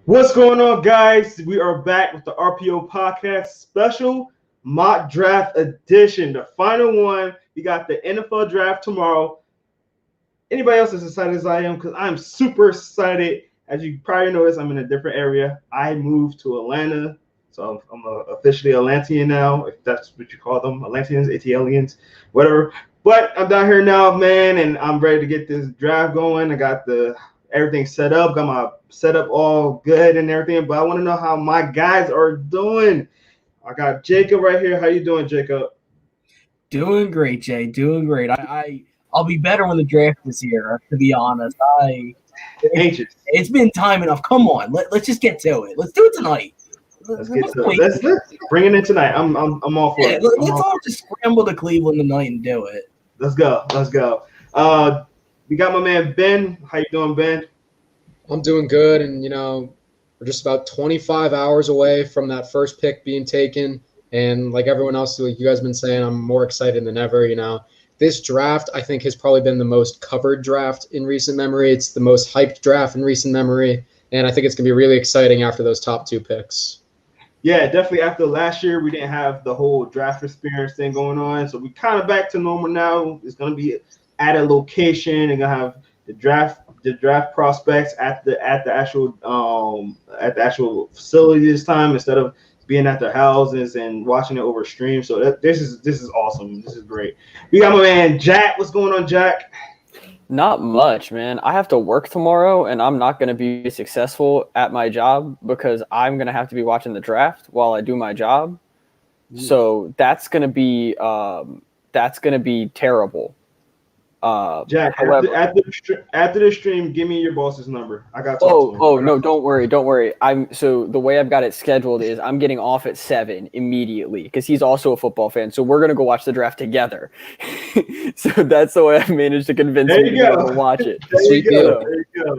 What's going on, guys? We are back with the RPO podcast special mock draft edition, the final one. We got the NFL draft tomorrow. Anybody else as excited as I am? Because I'm super excited. As you probably noticed, I'm in a different area. I moved to Atlanta, so I'm officially Atlantean now, if that's what you call them, Atlanteans, ATLians, whatever. But I'm down here now, man, and I'm ready to get this draft going. I got everything set up, got my setup all good and everything. But I want to know how my guys are doing. I got Jacob right here. How you doing, Jacob? Doing great, Jay. Doing great. I'll be better when the draft is here. To be honest, Anxious. it's been time enough. Come on, let's just get to it. Let's do it tonight. Let's bring it in tonight. I'm all for it. Let's all just scramble to Cleveland tonight and do it. Let's go. We got my man Ben. How you doing, Ben? I'm doing good, and we're just about 25 hours away from that first pick being taken. And like everyone else, like you guys have been saying, I'm more excited than ever. This draft, I think, has probably been the most covered draft in recent memory. It's the most hyped draft in recent memory, and I think it's going to be really exciting after those top two picks. Yeah, definitely. After last year, we didn't have the whole draft experience thing going on, so we kind of back to normal now. It's going to be at a location and gonna have the draft prospects at the actual facility this time instead of being at their houses and watching it over stream. So this is awesome. This is great. We got my man Jack. What's going on, Jack? Not much, man. I have to work tomorrow, and I'm not going to be successful at my job because I'm going to have to be watching the draft while I do my job. So that's going to be terrible. Jack, however, after the stream, give me your boss's number. I got. No, don't worry. So the way I've got it scheduled is I'm getting off at 7 immediately because he's also a football fan. So we're gonna go watch the draft together. So that's the way I managed to convince him to go watch it. There you go.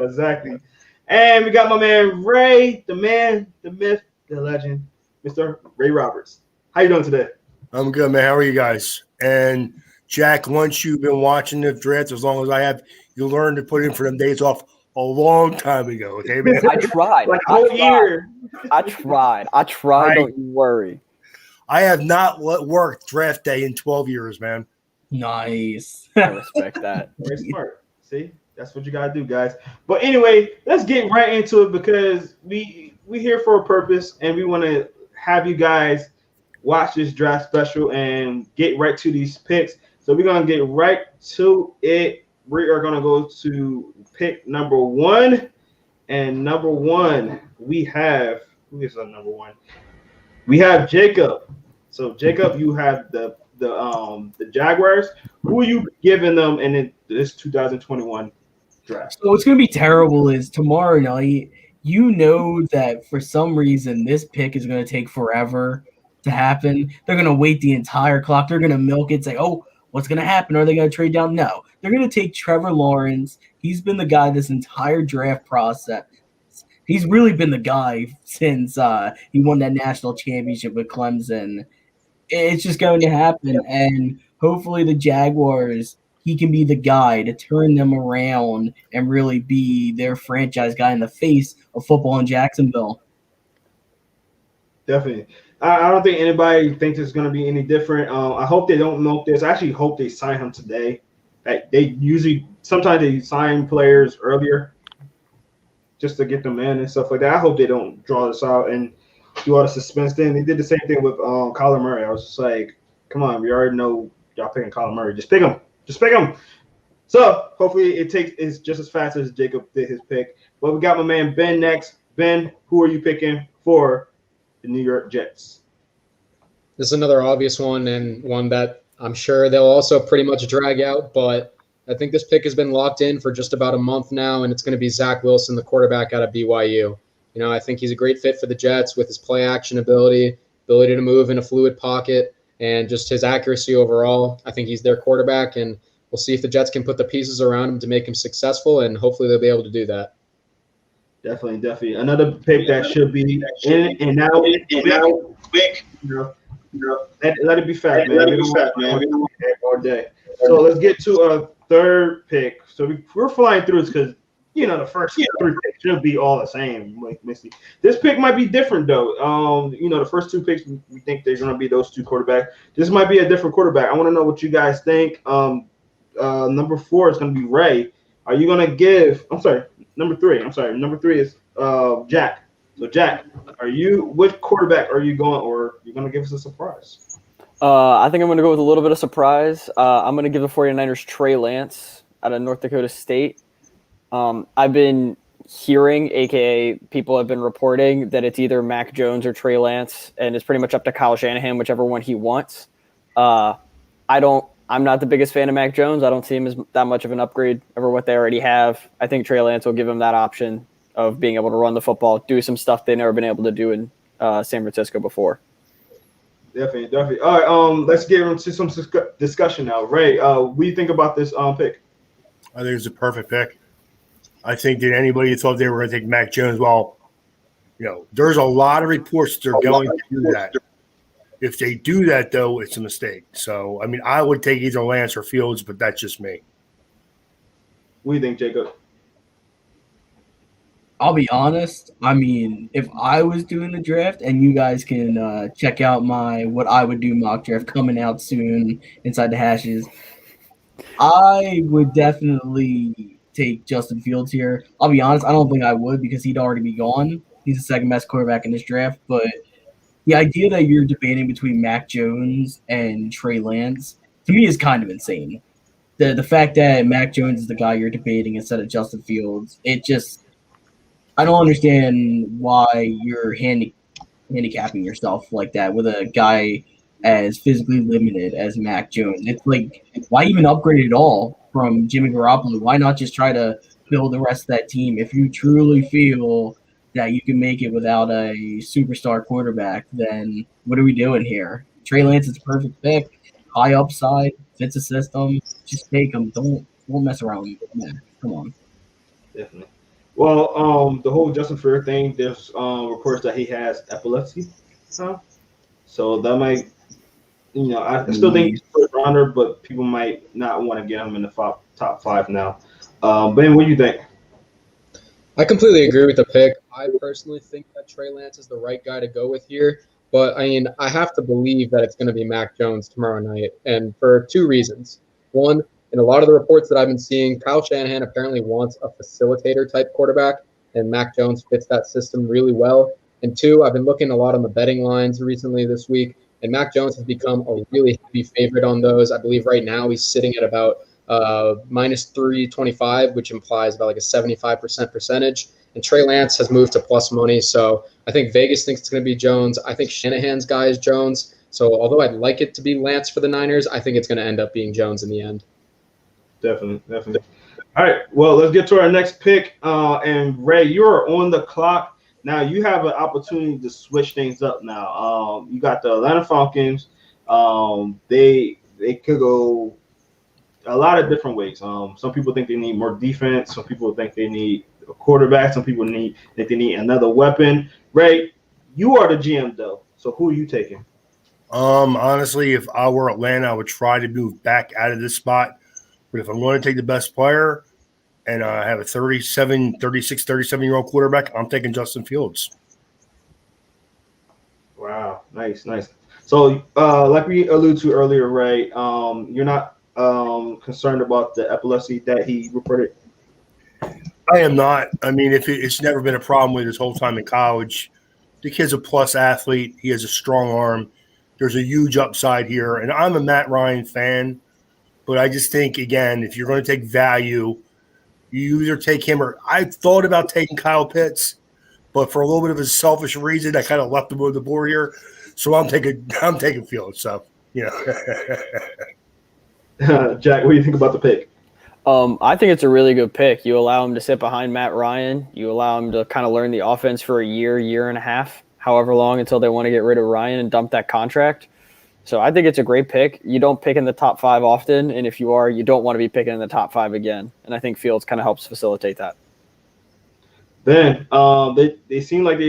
Exactly. And we got my man Ray, the man, the myth, the legend, Mr. Ray Roberts. How you doing today? I'm good, man. How are you guys? And Jack, once you've been watching the draft as long as I have, you learned to put in for them days off a long time ago. Okay, man. I tried. Like a whole year. I tried. Don't you worry. I have not worked draft day in 12 years, man. Nice. I respect that. Very smart. See, that's what you gotta do, guys. But anyway, let's get right into it because we here for a purpose, and we want to have you guys watch this draft special and get right to these picks. So we're going to get right to it. We are going to go to pick number 1. And number 1, we have – who is our number 1? We have Jacob. So, Jacob, you have the Jaguars. Who are you giving them in this 2021 draft? So what's going to be terrible is tomorrow night, you know that for some reason this pick is going to take forever to happen. They're going to wait the entire clock. They're going to milk it, say, oh, what's going to happen? Are they going to trade down? No. They're going to take Trevor Lawrence. He's been the guy this entire draft process. He's really been the guy since he won that national championship with Clemson. It's just going to happen. And hopefully the Jaguars, he can be the guy to turn them around and really be their franchise guy in the face of football in Jacksonville. Definitely. I don't think anybody thinks it's going to be any different. I hope they don't milk this. I actually hope they sign him today. Sometimes they sign players earlier just to get them in and stuff like that. I hope they don't draw this out and do all the suspense thing. They did the same thing with Kyler Murray. I was just like, come on, we already know y'all picking Kyler Murray. Just pick him. So hopefully it's just as fast as Jacob did his pick. But we got my man Ben next. Ben, who are you picking for the New York Jets? This is another obvious one, and one that I'm sure they'll also pretty much drag out, but I think this pick has been locked in for just about a month now, and it's going to be Zach Wilson, the quarterback out of BYU. I think he's a great fit for the Jets with his play action ability to move in a fluid pocket, and just his accuracy overall. I think he's their quarterback, and we'll see if the Jets can put the pieces around him to make him successful, and hopefully they'll be able to do that. Definitely. Another pick that should be in and now quick. Let it be fast, man. We don't want that all day. So let's get to a third pick. So we're flying through this because the first 3 picks should be all the same. Like Missy, this pick might be different though. The first 2 picks we think they're gonna be those 2 quarterbacks. This might be a different quarterback. I want to know what you guys think. Number 4 is gonna be Ray. Are you gonna give? I'm sorry, number 3. I'm sorry, number 3 is Jack. So Jack, which quarterback are you going, or you're gonna give us a surprise? I think I'm going to go with a little bit of surprise. I'm going to give the 49ers Trey Lance out of North Dakota State. I've been hearing, aka people have been reporting, that it's either Mac Jones or Trey Lance, and it's pretty much up to Kyle Shanahan, whichever one he wants. I'm not the biggest fan of Mac Jones. I don't see him as that much of an upgrade over what they already have. I think Trey Lance will give him that option of being able to run the football, do some stuff they've never been able to do in San Francisco before. Definitely. All right, let's get into some discussion now. Ray, what do you think about this pick? I think it's a perfect pick. I think that anybody thought they were going to take Mac Jones, well, there's a lot of reports they're going to do that. If they do that, though, it's a mistake. So, I mean, I would take either Lance or Fields, but that's just me. What do you think, Jacob? I'll be honest. I mean, if I was doing the draft, and you guys can check out my what I would do mock draft coming out soon inside the hashes, I would definitely take Justin Fields here. I'll be honest. I don't think I would because he'd already be gone. He's the second best quarterback in this draft. But the idea that you're debating between Mac Jones and Trey Lance, to me, is kind of insane. The fact that Mac Jones is the guy you're debating instead of Justin Fields, I don't understand why you're handicapping yourself like that with a guy as physically limited as Mac Jones. It's like, why even upgrade at all from Jimmy Garoppolo? Why not just try to build the rest of that team? If you truly feel that you can make it without a superstar quarterback, then what are we doing here? Trey Lance is a perfect pick, high upside, fits the system. Just take him. Don't mess around with Mac. Come on. Definitely. Well, the whole Justin Fields thing, there's reports that he has epilepsy. So that might, I still think he's a first rounder, but people might not want to get him in the top 5 now. Ben, what do you think? I completely agree with the pick. I personally think that Trey Lance is the right guy to go with here. But, I mean, I have to believe that it's going to be Mac Jones tomorrow night, and for 2 reasons. One, in a lot of the reports that I've been seeing, Kyle Shanahan apparently wants a facilitator-type quarterback, and Mac Jones fits that system really well. And 2, I've been looking a lot on the betting lines recently this week, and Mac Jones has become a really heavy favorite on those. I believe right now he's sitting at about minus 325, which implies about like a 75% percentage. And Trey Lance has moved to plus money, so I think Vegas thinks it's going to be Jones. I think Shanahan's guy is Jones. So although I'd like it to be Lance for the Niners, I think it's going to end up being Jones in the end. Definitely. All right, well, let's get to our next pick. And Ray, you are on the clock. Now you have an opportunity to switch things up now. You got the Atlanta Falcons. They could go a lot of different ways. Some people think they need more defense. Some people think they need a quarterback. Some people think they need another weapon. Ray, you are the GM though. So who are you taking? Honestly, if I were Atlanta, I would try to move back out of this spot. But if I'm going to take the best player and I have a 37-year-old quarterback, I'm taking Justin Fields. Wow, nice. So, like we alluded to earlier, Ray, you're not concerned about the epilepsy that he reported? I am not. I mean, it's never been a problem with his whole time in college. The kid's a plus athlete. He has a strong arm. There's a huge upside here. And I'm a Matt Ryan fan. But I just think, again, if you're going to take value, you either take him or I thought about taking Kyle Pitts, but for a little bit of a selfish reason, I kind of left him on the board here. So I'm taking Fields. So, Jack, what do you think about the pick? I think it's a really good pick. You allow him to sit behind Matt Ryan. You allow him to kind of learn the offense for a year and a half, however long until they want to get rid of Ryan and dump that contract. So I think it's a great pick. You don't pick in the top 5 often, and if you are, you don't want to be picking in the top 5 again. And I think Fields kind of helps facilitate that. Ben, they seem like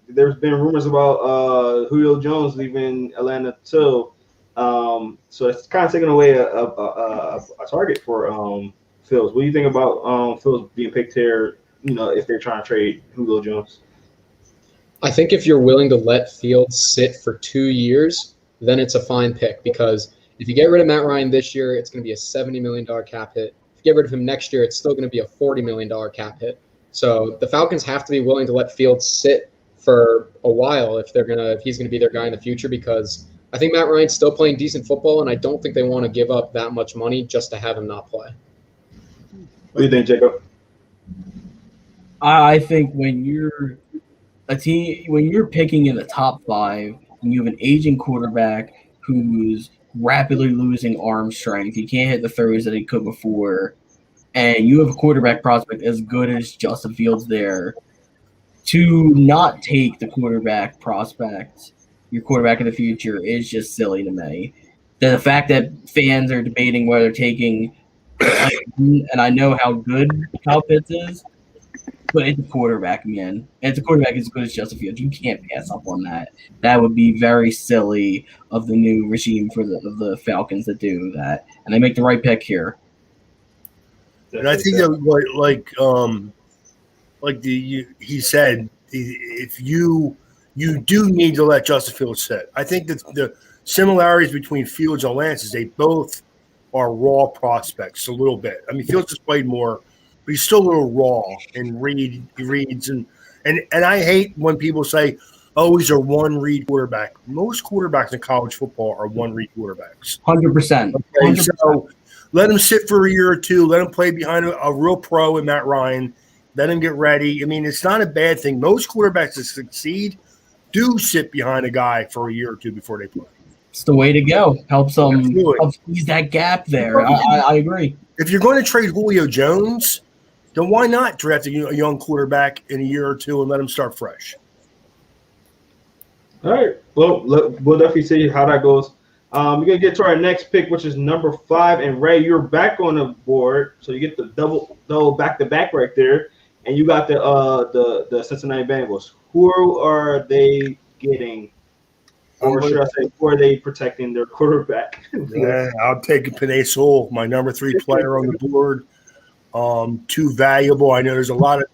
there's been rumors about Julio Jones leaving Atlanta too. So it's kind of taking away a target for Fields. What do you think about Fields being picked here? You know, if they're trying to trade Julio Jones. I think if you're willing to let Fields sit for 2 years, then it's a fine pick because if you get rid of Matt Ryan this year, it's going to be a $70 million cap hit. If you get rid of him next year, it's still going to be a $40 million cap hit. So the Falcons have to be willing to let Fields sit for a while if he's going to be their guy in the future because I think Matt Ryan's still playing decent football, and I don't think they want to give up that much money just to have him not play. What do you think, Jacob? I think when you're picking in the top 5, and you have an aging quarterback who's rapidly losing arm strength, he can't hit the throws that he could before, and you have a quarterback prospect as good as Justin Fields there, to not take the quarterback prospect, your quarterback of the future, is just silly to me. The fact that fans are debating whether taking, and I know how good Kyle Pitts is, but it's a quarterback, man. And it's a quarterback as good as Justin Fields. You can't pass up on that. That would be very silly of the new regime for the Falcons to do that. And they make the right pick here. And I think that he said, if you do need to let Justin Fields sit. I think that the similarities between Fields and Lance is they both are raw prospects a little bit. I mean, Fields has played more, but he's still a little raw and he reads and I hate when people say, "Oh, he's a one-read quarterback." Most quarterbacks in college football are one-read quarterbacks. 100%. Okay, so let him sit for a year or two. Let him play behind a real pro in Matt Ryan. Let him get ready. I mean, it's not a bad thing. Most quarterbacks that succeed do sit behind a guy for a year or two before they play. It's the way to go. Helps ease that gap there. I agree. If you're going to trade Julio Jones, then why not draft a young quarterback in a year or two and let him start fresh? All right. Well, we'll definitely see how that goes. We're going to get to our next pick, which is number 5. And, Ray, you're back on the board. So you get the double back-to-back right there. And you got the Cincinnati Bengals. Who are they getting? Or should I say, who are they protecting their quarterback? Yeah, I'll take Penei Sewell, my number 3 player on the board. Too valuable. I know there's a lot of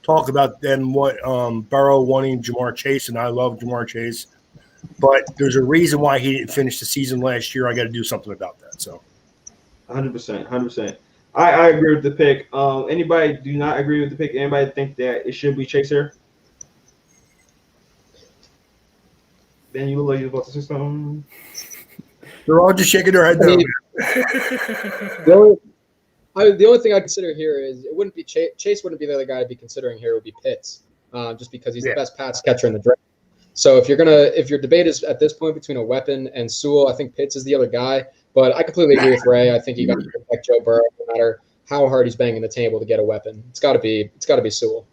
talk about them Burrow wanting Jamar Chase, and I love Jamar Chase. But there's a reason why he didn't finish the season last year. I got to do something about that. So, 100%. I agree with the pick. Anybody do not agree with the pick? Anybody think that it should be Chase here? Then you look like you're about to say something. They're all just shaking their head. The only thing I consider here is it wouldn't be Chase wouldn't be the other guy I'd be considering here. It would be Pitts, just because he's the best pass catcher in the draft. So if your debate is at this point between a weapon and Sewell, I think Pitts is the other guy. But I completely agree with Ray. I think you got to protect Joe Burrow no matter how hard he's banging the table to get a weapon. It's got to be Sewell.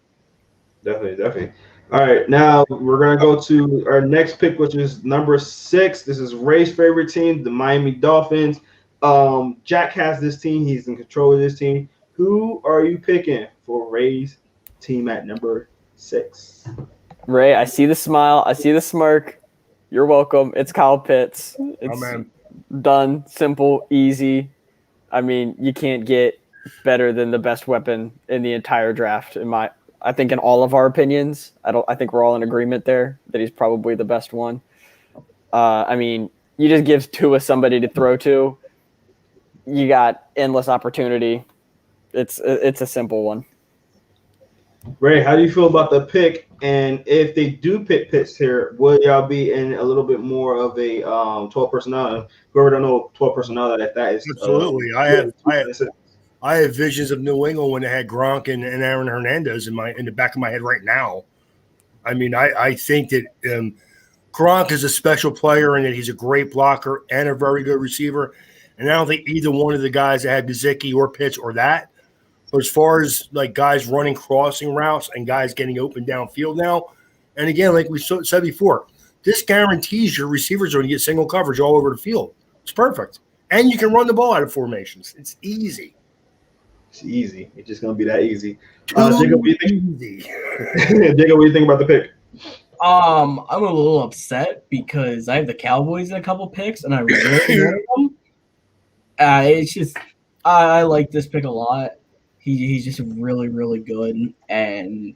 Definitely. All right, now we're going to go to our next pick, which is number 6. This is Ray's favorite team, the Miami Dolphins. Jack has this team. He's in control of this team. Who are you picking for Ray's team at number 6? Ray, I see the smile. I see the smirk. You're welcome. It's Kyle Pitts. It's done, simple, easy. I mean, you can't get better than the best weapon in the entire draft, I think in all of our opinions. I think we're all in agreement there that he's probably the best one. I mean, you just give Tua somebody to throw to. You got endless opportunity. It's a simple one. Ray, how do you feel about the pick? And if they do pick Pitts here, will y'all be in a little bit more of a 12 personnel? Whoever don't know 12 personnel, that is absolutely. I have visions of New England when they had Gronk and Aaron Hernandez in the back of my head right now. I mean, I think that Gronk is a special player and that he's a great blocker and a very good receiver. And I don't think either one of the guys that had Gesicki or Pitts or that. But as far as like guys running crossing routes and guys getting open downfield now, and again, like we said before, this guarantees your receivers are going to get single coverage all over the field. It's perfect. And you can run the ball out of formations. It's easy. It's easy. It's just going to be that easy. Jacob, what do you think? Jacob, what do you think about the pick? I'm a little upset because I have the Cowboys in a couple picks, and I really like them. It's just I like this pick a lot. He's just really, really good, and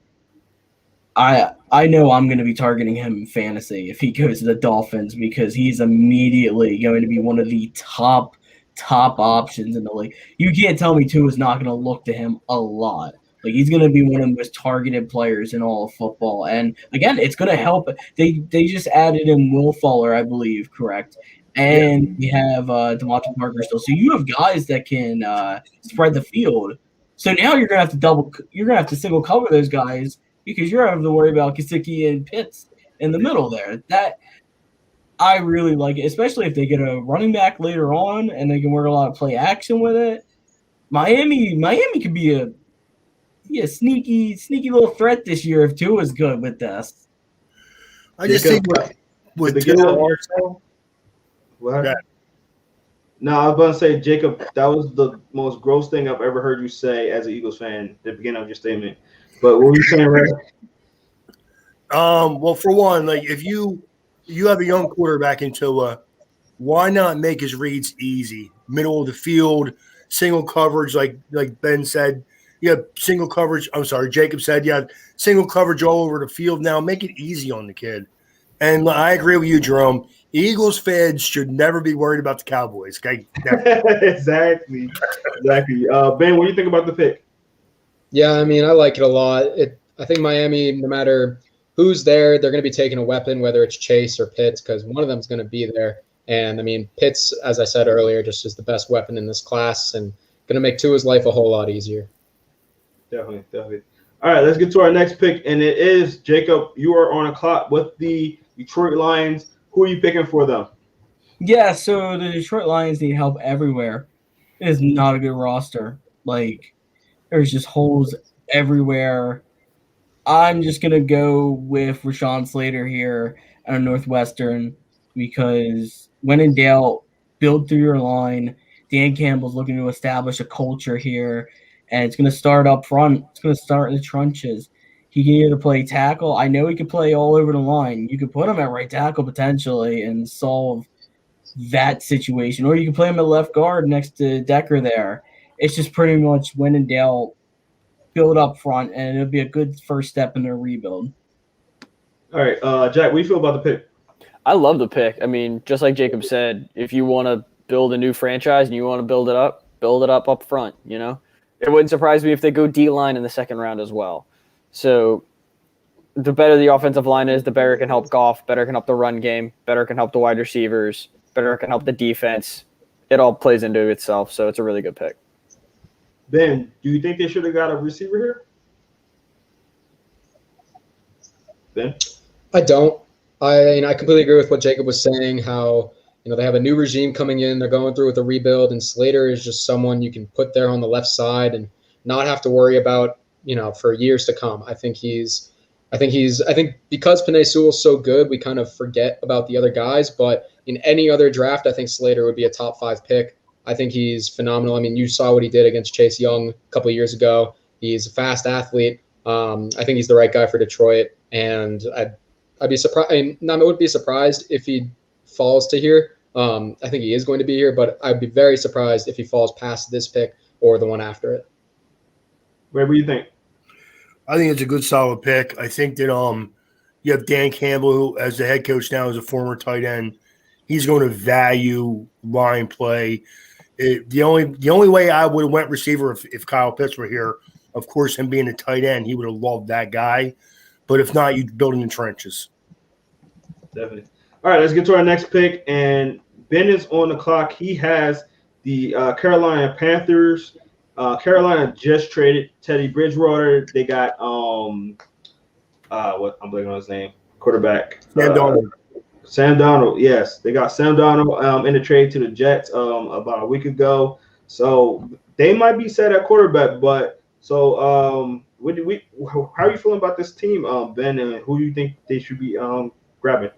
I know I'm going to be targeting him in fantasy if he goes to the Dolphins because he's immediately going to be one of the top options in the league. You can't tell me Tua is not going to look to him a lot. Like he's going to be one of the most targeted players in all of football, and again, it's going to help. They just added in Will Fuller, I believe, correct? And we have DeMonte Parker still. So you have guys that can spread the field. So now you're gonna have to single cover those guys because you're having to worry about Gesicki and Pitts in the middle there. That I really like it, especially if they get a running back later on and they can work a lot of play action with it. Miami could be a sneaky little threat this year if Tua is good with this. I just think with Tua also. What? Yeah. No, I was about to say, Jacob, that was the most gross thing I've ever heard you say as an Eagles fan at the beginning of your statement. But what were you saying, Ray? Well, for one, like if you have a young quarterback in Tua, why not make his reads easy? Middle of the field, single coverage, like Ben said. You have single coverage. I'm sorry, Jacob said you have single coverage all over the field now. Make it easy on the kid. And I agree with you, Jerome. Eagles fans should never be worried about the Cowboys. Okay, exactly. Ben, what do you think about the pick? Yeah, I mean, I like it a lot. I think Miami, no matter who's there, they're going to be taking a weapon, whether it's Chase or Pitts, because one of them is going to be there. And I mean, Pitts, as I said earlier, just is the best weapon in this class and going to make Tua's life a whole lot easier. Definitely. All right, let's get to our next pick, and it is Jacob. You are on a clock with the Detroit Lions. Who are you picking for them? Yeah, so the Detroit Lions need help everywhere. It is not a good roster. Like, there's just holes everywhere. I'm just going to go with Rashawn Slater here at Northwestern because when in doubt, build through your line. Dan Campbell's looking to establish a culture here, and it's going to start up front. It's going to start in the trenches. He can either play tackle. I know he can play all over the line. You could put him at right tackle potentially and solve that situation. Or you can play him at left guard next to Decker there. It's just pretty much when in doubt, build up front, and it'll be a good first step in their rebuild. All right, Jack, what do you feel about the pick? I love the pick. I mean, just like Jacob said, if you want to build a new franchise and you want to build it up front, you know? It wouldn't surprise me if they go D-line in the second round as well. So the better the offensive line is, the better it can help Goff, better it can help the run game, better it can help the wide receivers, better it can help the defense. It all plays into itself, so it's a really good pick. Ben, do you think they should have got a receiver here? Ben? I don't. I completely agree with what Jacob was saying, how they have a new regime coming in, they're going through with the rebuild, and Slater is just someone you can put there on the left side and not have to worry about for years to come. I think because Penei Sewell's so good, we kind of forget about the other guys. But in any other draft, I think Slater would be a top 5 pick. I think he's phenomenal. I mean, you saw what he did against Chase Young a couple of years ago. He's a fast athlete. I think he's the right guy for Detroit. And I'd be surprised. I wouldn't be surprised if he falls to here. I think he is going to be here, but I'd be very surprised if he falls past this pick or the one after it. What do you think? I think it's a good, solid pick. I think that you have Dan Campbell, who, as the head coach now, is a former tight end. He's going to value line play. The only way I would have went receiver if Kyle Pitts were here, of course, him being a tight end, he would have loved that guy. But if not, you'd build in the trenches. Definitely. All right, let's get to our next pick. And Ben is on the clock. He has the Carolina Panthers. Carolina just traded Teddy Bridgewater. They got I'm blanking on his name. Quarterback. Sam Darnold. Yes, they got Sam Darnold in the trade to the Jets about a week ago. So they might be set at quarterback. But so how are you feeling about this team, Ben? And who do you think they should be grabbing?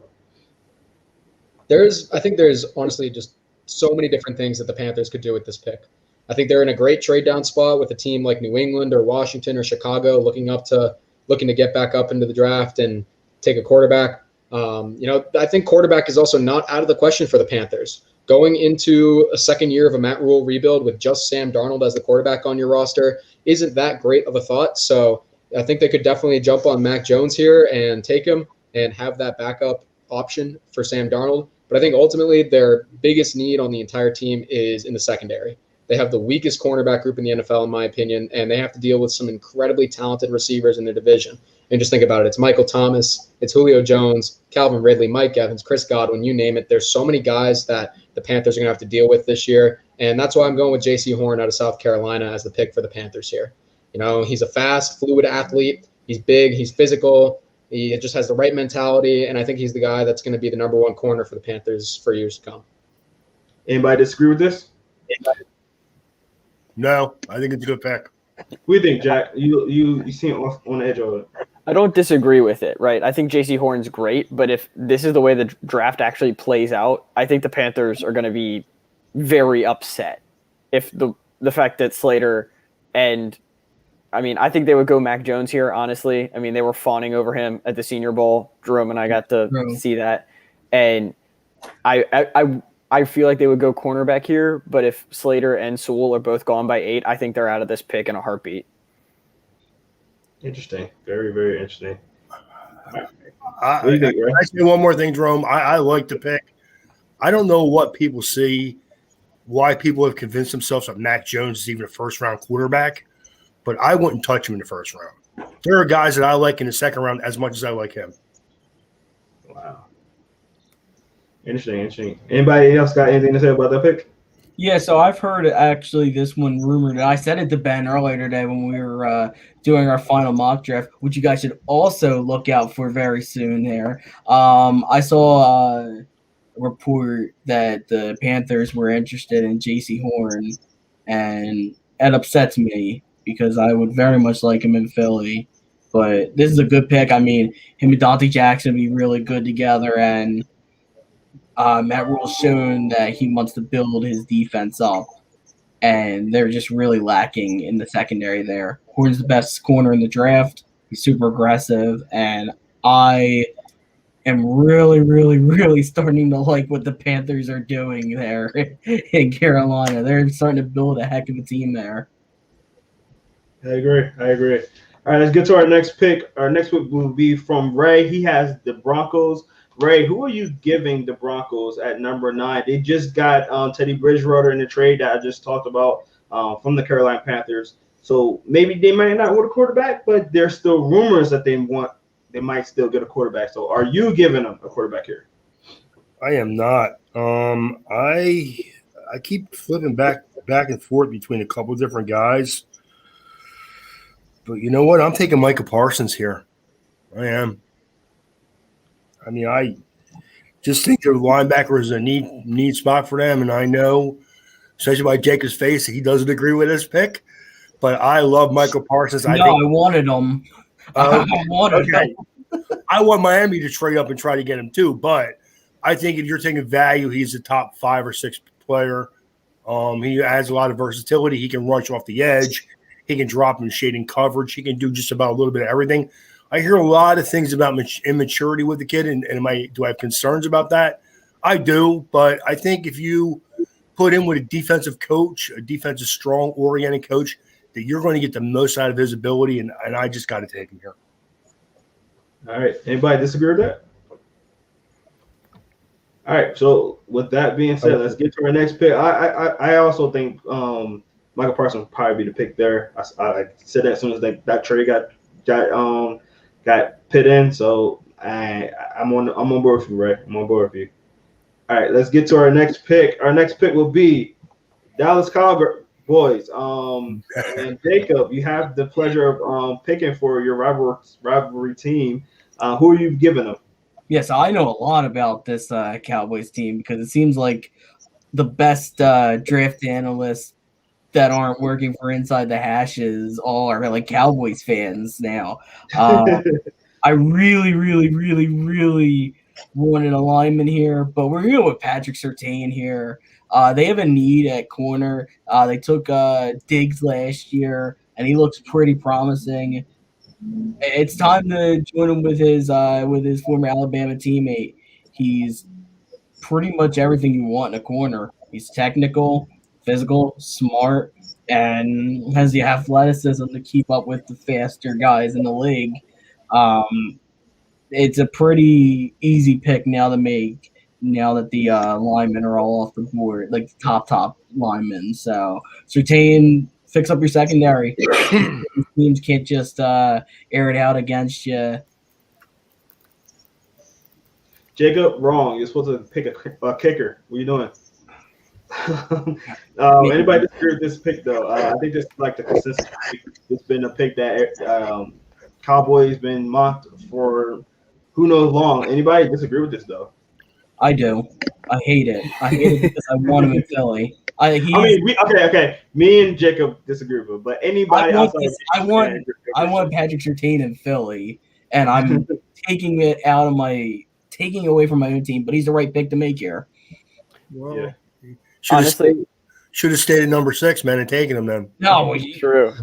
I think there's honestly just so many different things that the Panthers could do with this pick. I think they're in a great trade down spot with a team like New England or Washington or Chicago looking to get back up into the draft and take a quarterback. I think quarterback is also not out of the question for the Panthers. going into a second year of a Matt Rule rebuild with just Sam Darnold as the quarterback on your roster isn't that great of a thought. So I think they could definitely jump on Mac Jones here and take him and have that backup option for Sam Darnold. But I think ultimately their biggest need on the entire team is in the secondary. They have the weakest cornerback group in the NFL, in my opinion, and they have to deal with some incredibly talented receivers in their division. And just think about it. It's Michael Thomas, it's Julio Jones, Calvin Ridley, Mike Evans, Chris Godwin, you name it. There's so many guys that the Panthers are going to have to deal with this year. And that's why I'm going with J.C. Horn out of South Carolina as the pick for the Panthers here. You know, he's a fast, fluid athlete. He's big. He's physical. He just has the right mentality. And I think he's the guy that's going to be the number one corner for the Panthers for years to come. Anybody disagree with this? No, I think it's a good pick. What do you think, Jack? You seem on the edge of it. I don't disagree with it, right? I think J.C. Horn's great, but if this is the way the draft actually plays out, I think the Panthers are going to be very upset if the fact that Slater and I mean, I think they would go Mac Jones here, honestly. I mean, they were fawning over him at the Senior Bowl. Jerome and I got to see that. And I feel like they would go cornerback here, but if Slater and Sewell are both gone by 8, I think they're out of this pick in a heartbeat. Interesting. Very, very interesting. What do you think, Ray? I say one more thing, Jerome. I like the pick. I don't know what people see, why people have convinced themselves that Mac Jones is even a first-round quarterback, but I wouldn't touch him in the first round. There are guys that I like in the second round as much as I like him. Wow. Interesting. Anybody else got anything to say about that pick? Yeah, so I've heard actually this one rumored. I said it to Ben earlier today when we were doing our final mock draft, which you guys should also look out for very soon there. I saw a report that the Panthers were interested in J.C. Horn, and it upsets me because I would very much like him in Philly. But this is a good pick. I mean, him and Dante Jackson would be really good together, and Matt Rule's shown that he wants to build his defense up, and they're just really lacking in the secondary there. Horn's the best corner in the draft. He's super aggressive, and I am really, really, really starting to like what the Panthers are doing there in Carolina. They're starting to build a heck of a team there. I agree. All right, let's get to our next pick. Our next pick will be from Ray. He has the Broncos. Ray, who are you giving the Broncos at number 9? They just got Teddy Bridgewater in the trade that I just talked about from the Carolina Panthers. So maybe they might not want a quarterback, but there's still rumors that they might still get a quarterback. So are you giving them a quarterback here? I am not. I keep flipping back and forth between a couple different guys. But you know what? I'm taking Micah Parsons here. I am. I mean, I just think their linebacker is a need spot for them, and I know, especially by Jacob's face, he doesn't agree with this pick. But I love Michael Parsons. I wanted him. I wanted him. I want Miami to trade up and try to get him too. But I think if you're taking value, he's a top 5 or 6 player. He has a lot of versatility. He can rush off the edge. He can drop in shading coverage. He can do just about a little bit of everything. I hear a lot of things about immaturity with the kid, and do I have concerns about that? I do, but I think if you put him with a defensive coach, a defensive strong-oriented coach, that you're going to get the most out of his ability, and I just got to take him here. All right. Anybody disagree with that? All right. So with that being said, let's get to our next pick. I also think Michael Parsons will probably be the pick there. I said that as soon as that trade got put in. So I'm on board with you, Ray. I'm on board with you. All right. Let's get to our next pick. Our next pick will be Dallas Cowboys. And Jacob, you have the pleasure of picking for your rivalry team. Who are you giving them? Yes, I know a lot about this Cowboys team because it seems like the best draft analysts that aren't working for Inside the Hashes all are like Cowboys fans now. I really, really, really, really wanted a lineman here, but we're going to go with Patrick Surtain here. They have a need at corner. They took Diggs last year, and he looks pretty promising. It's time to join him with his former Alabama teammate. He's pretty much everything you want in a corner. He's technical, physical, smart, and has the athleticism to keep up with the faster guys in the league. It's a pretty easy pick now to make now that the linemen are all off the board, like the top linemen. So Surtain, fix up your secondary. Teams can't just air it out against you. Jacob, wrong. You're supposed to pick a kicker. What are you doing? Anybody disagree with this pick though? I think just like the consistency, it's been a pick that Cowboys been mocked for who knows long. Anybody disagree with this though? I do. I hate it. I hate it because I want him in Philly. Okay. Me and Jacob disagree with him, but anybody I want Patrick Surtain in Philly, and I'm taking away from my own team. But he's the right pick to make here. Well, yeah. Should have stayed at number 6, man, and taken him then. No, true.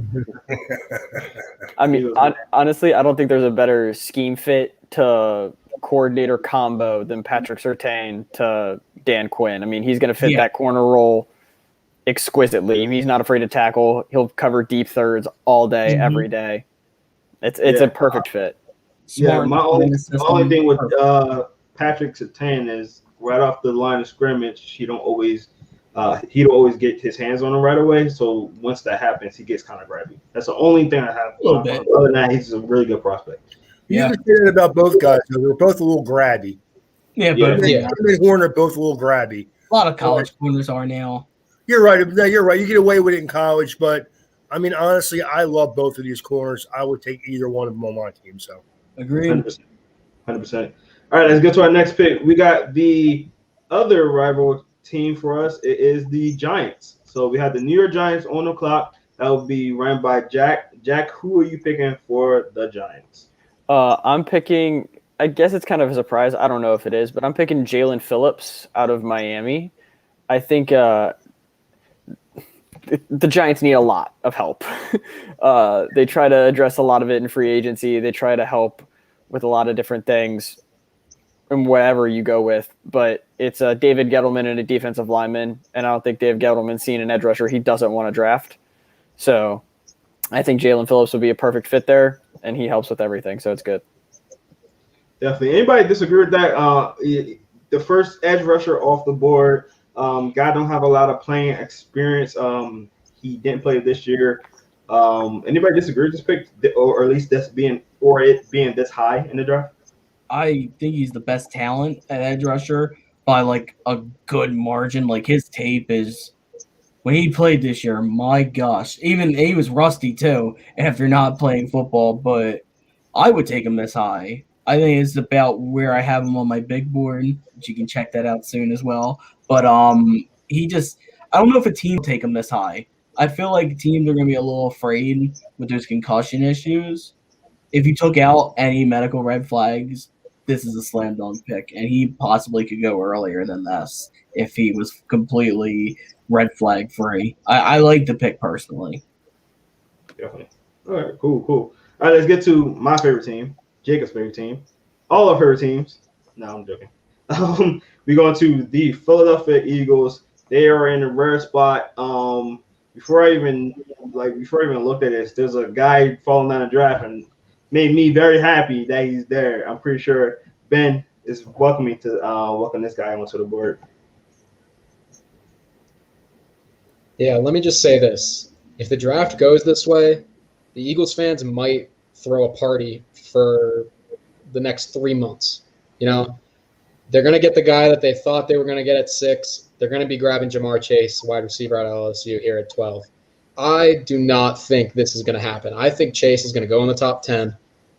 I mean, honestly, I don't think there's a better scheme fit to coordinator combo than Patrick Surtain to Dan Quinn. I mean, he's going to fit that corner role exquisitely. He's not afraid to tackle. He'll cover deep thirds all day, every day. It's a perfect fit. Yeah, my only thing with Patrick Surtain is right off the line of scrimmage, he don't always get his hands on him right away. So once that happens, he gets kind of grabby. That's the only thing I have. A little bit. Other than that, he's a really good prospect. You can say that about both guys. They're both a little grabby. Yeah, but Horn are both a little grabby. A lot of college corners are now. You're right. You're right. You get away with it in college, but I mean, honestly, I love both of these corners. I would take either one of them on my team. So, agreed. 100%. All right, let's get to our next pick. We got the other rival team for us. It is the Giants. So we have the New York Giants on the clock. That will be run by Jack. Jack, who are you picking for the Giants? I'm picking. I guess it's kind of a surprise. I don't know if it is, but I'm picking Jalen Phillips out of Miami. I think the Giants need a lot of help. They try to address a lot of it in free agency. They try to help with a lot of different things and whatever you go with. But it's David Gettleman and a defensive lineman, and I don't think Dave Gettleman's seen an edge rusher he doesn't want to draft. So I think Jalen Phillips would be a perfect fit there, and he helps with everything, so it's good. Definitely. Anybody disagree with that? The first edge rusher off the board, guy don't have a lot of playing experience. He didn't play this year. Anybody disagree with this pick, or at least it being this high in the draft? I think he's the best talent at edge rusher by like a good margin. Like his tape is when he played this year, my gosh. Even he was rusty too after not playing football, but I would take him this high. I think it's about where I have him on my big board, which you can check that out soon as well. But I don't know if a team will take him this high. I feel like teams are going to be a little afraid with those concussion issues. If you took out any medical red flags, this is a slam dunk pick, and he possibly could go earlier than this if he was completely red flag free. I like the pick personally. Definitely. All right, cool. All right, let's get to my favorite team, Jacob's favorite team, all of her teams. No, I'm joking. We go to the Philadelphia Eagles. They are in a rare spot. Before I even looked at this, there's a guy falling down the draft and made me very happy that he's there. I'm pretty sure Ben is welcome this guy onto the board. Yeah, let me just say this. If the draft goes this way, the Eagles fans might throw a party for the next 3 months. You know, they're going to get the guy that they thought they were going to get at 6. They're going to be grabbing Jamar Chase, wide receiver out of LSU, here at 12. I do not think this is going to happen. I think Chase is going to go in the top 10.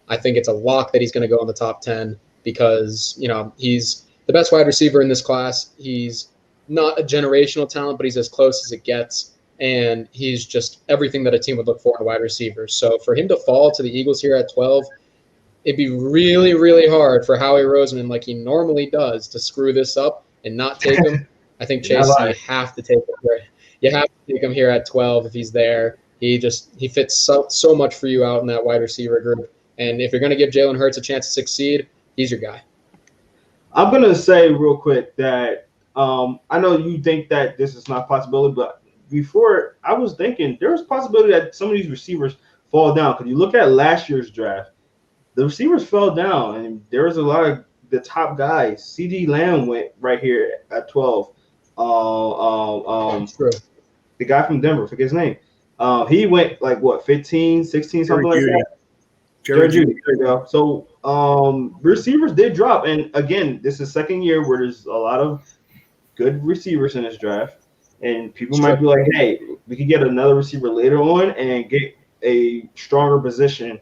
I think it's a lock that he's going to go in the top 10 because, you know, he's the best wide receiver in this class. He's not a generational talent, but he's as close as it gets. And he's just everything that a team would look for in a wide receiver. So for him to fall to the Eagles here at 12, it'd be really, really hard for Howie Roseman, like he normally does, to screw this up and not take him. I think Chase, you have to take him here. You have to take him here at 12 if he's there. He fits so much for you out in that wide receiver group. And if you're going to give Jalen Hurts a chance to succeed, he's your guy. I'm gonna say real quick that I know you think that this is not a possibility, but before I was thinking there was a possibility that some of these receivers fall down. Because you look at last year's draft, the receivers fell down, and there was a lot of the top guys. CD Lamb went right here at 12. True. The guy from Denver, forget his name. He went like what, 15, 16, something like that. Jerry Jeudy. There you go. So receivers did drop, and again, this is second year where there's a lot of good receivers in this draft, and people might be like, "Hey, we could get another receiver later on and get a stronger position,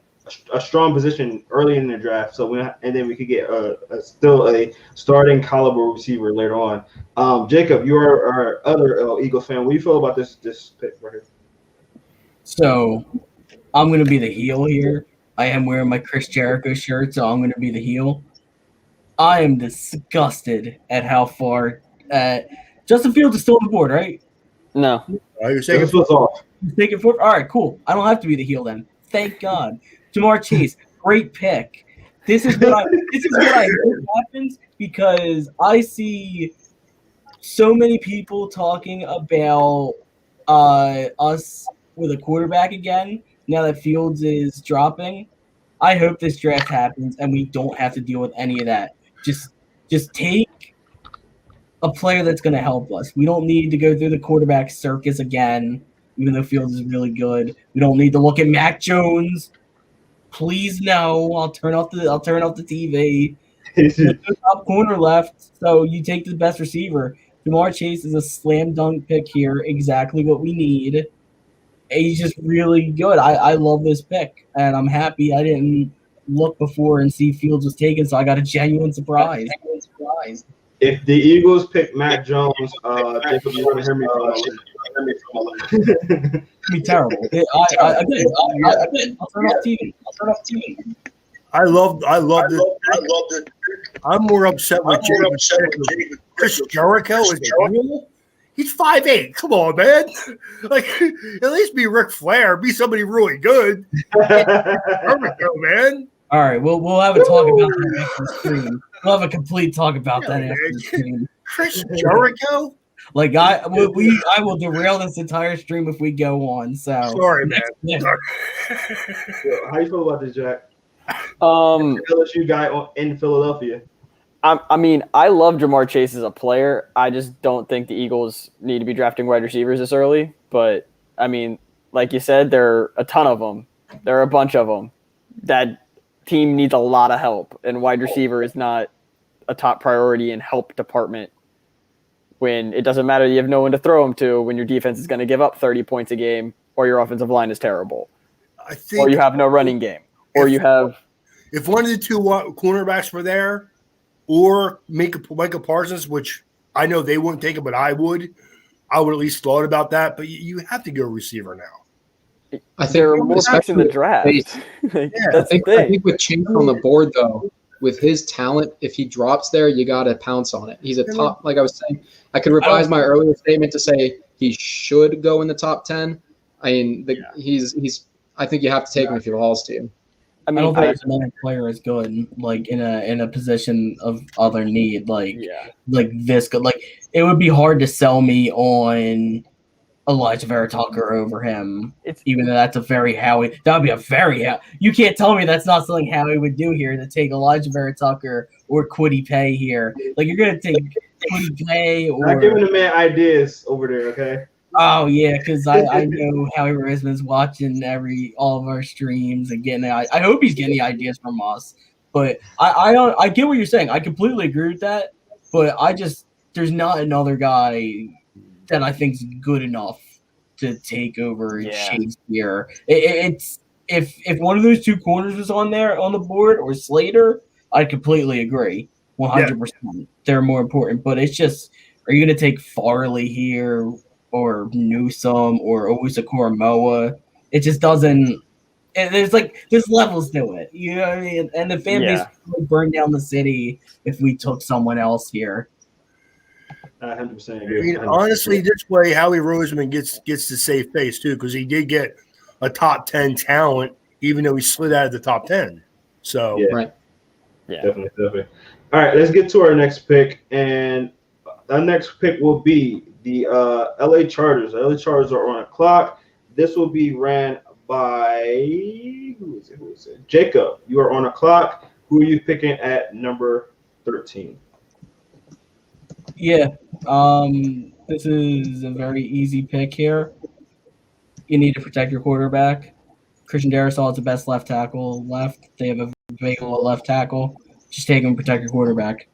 a strong position early in the draft." So and then we could get still a starting caliber receiver later on. Jacob, you are our other Eagles fan. What do you feel about this pick right here? So I'm gonna be the heel here. I am wearing my Chris Jericho shirt, so I'm going to be the heel. I am disgusted at how far Justin Fields is still on the board, right? No. You're taking Fields off. You're taking fourth? All right, cool. I don't have to be the heel then. Thank God. Jamar Chase, great pick. This is what I hope happens, because I see so many people talking about us with a quarterback again. Now that Fields is dropping, I hope this draft happens and we don't have to deal with any of that. Just take a player that's going to help us. We don't need to go through the quarterback circus again, even though Fields is really good. We don't need to look at Mac Jones. Please no. I'll turn off the TV. There's no top corner left, so you take the best receiver. Jamar Chase is a slam dunk pick here, exactly what we need. He's just really good. I love this pick, and I'm happy I didn't look before and see Fields was taken, so I got a genuine surprise. If the Eagles pick Mac Jones, Jacob, you're going to hear me from It'd be terrible. I'll turn off TV. I love this. I'm more upset with Jacob. Chris Jericho is real. He's 5'8". Come on, man. Like, at least be Ric Flair. Be somebody really good. Jericho, man. All right, we'll have a talk about that after the stream. We'll have a complete talk about that after the stream. Chris Jericho? Like I will derail this entire stream if we go on. So sorry, man. How you feel about this, Jack? LSU guy in Philadelphia. I mean, I love Jamar Chase as a player. I just don't think the Eagles need to be drafting wide receivers this early. But, I mean, like you said, there are a ton of them. There are a bunch of them. That team needs a lot of help, and wide receiver is not a top priority in help department when it doesn't matter. You have no one to throw them to when your defense is going to give up 30 points a game or your offensive line is terrible. Or you have no running game. Or you have – if one of the two cornerbacks were there, or Micah Parsons, which I know they wouldn't take it, but I would at least thought about that. But you have to go receiver now. I think there are more picks in the draft. I think with Chase on the board, though, with his talent, if he drops there, you got to pounce on it. He's a top, like I was saying. I could revise my earlier statement to say he should go in the top 10. I mean, he's. I think you have to take him if he falls to you. I don't think another player is good, like in a position of other need, like this good. Like it would be hard to sell me on Elijah Vera Tucker over him, even though that's a very Howie. That would be a very Howie. You can't tell me that's not something Howie would do here to take Elijah Vera Tucker or Kwity Paye here. Like you're gonna take Kwity Paye or not giving the man ideas over there, okay? Oh yeah, because I know Howie Roseman's watching all of our streams and getting. I hope he's getting the ideas from us. But I get what you're saying. I completely agree with that. But there's not another guy that I think's good enough to take over Chase here. It's if one of those two corners was on the board or Slater, I'd completely agree. 100%. They're more important. But it's just, are you going to take Farley here? Or Newsome or Owusu-Koramoah. It just doesn't. There's levels to it, you know what I mean? And the fan base would burn down the city if we took someone else here. 100% agree. I mean, honestly, this way Howie Roseman gets the safe face too, because he did get a top 10 talent, even though he slid out of the top 10. So right. Yeah. Definitely. All right, let's get to our next pick, and our next pick will be the LA Chargers. The LA Chargers are on a clock. This will be ran by who is it? Jacob. You are on a clock. Who are you picking at number 13? Yeah. This is a very easy pick here. You need to protect your quarterback. Christian Darrisaw is the best left tackle left. They have a available left tackle. Just take him and protect your quarterback.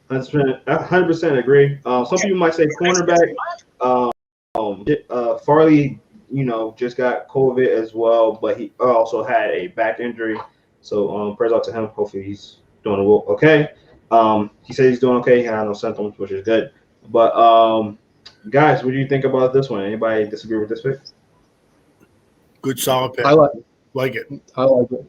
100% agree. Some people might say cornerback. Farley, just got COVID as well, but he also had a back injury. So prayers out to him. Hopefully he's doing okay. He said he's doing okay. He had no symptoms, which is good. But guys, what do you think about this one? Anybody disagree with this pick? Good solid pick. I like it. I like it.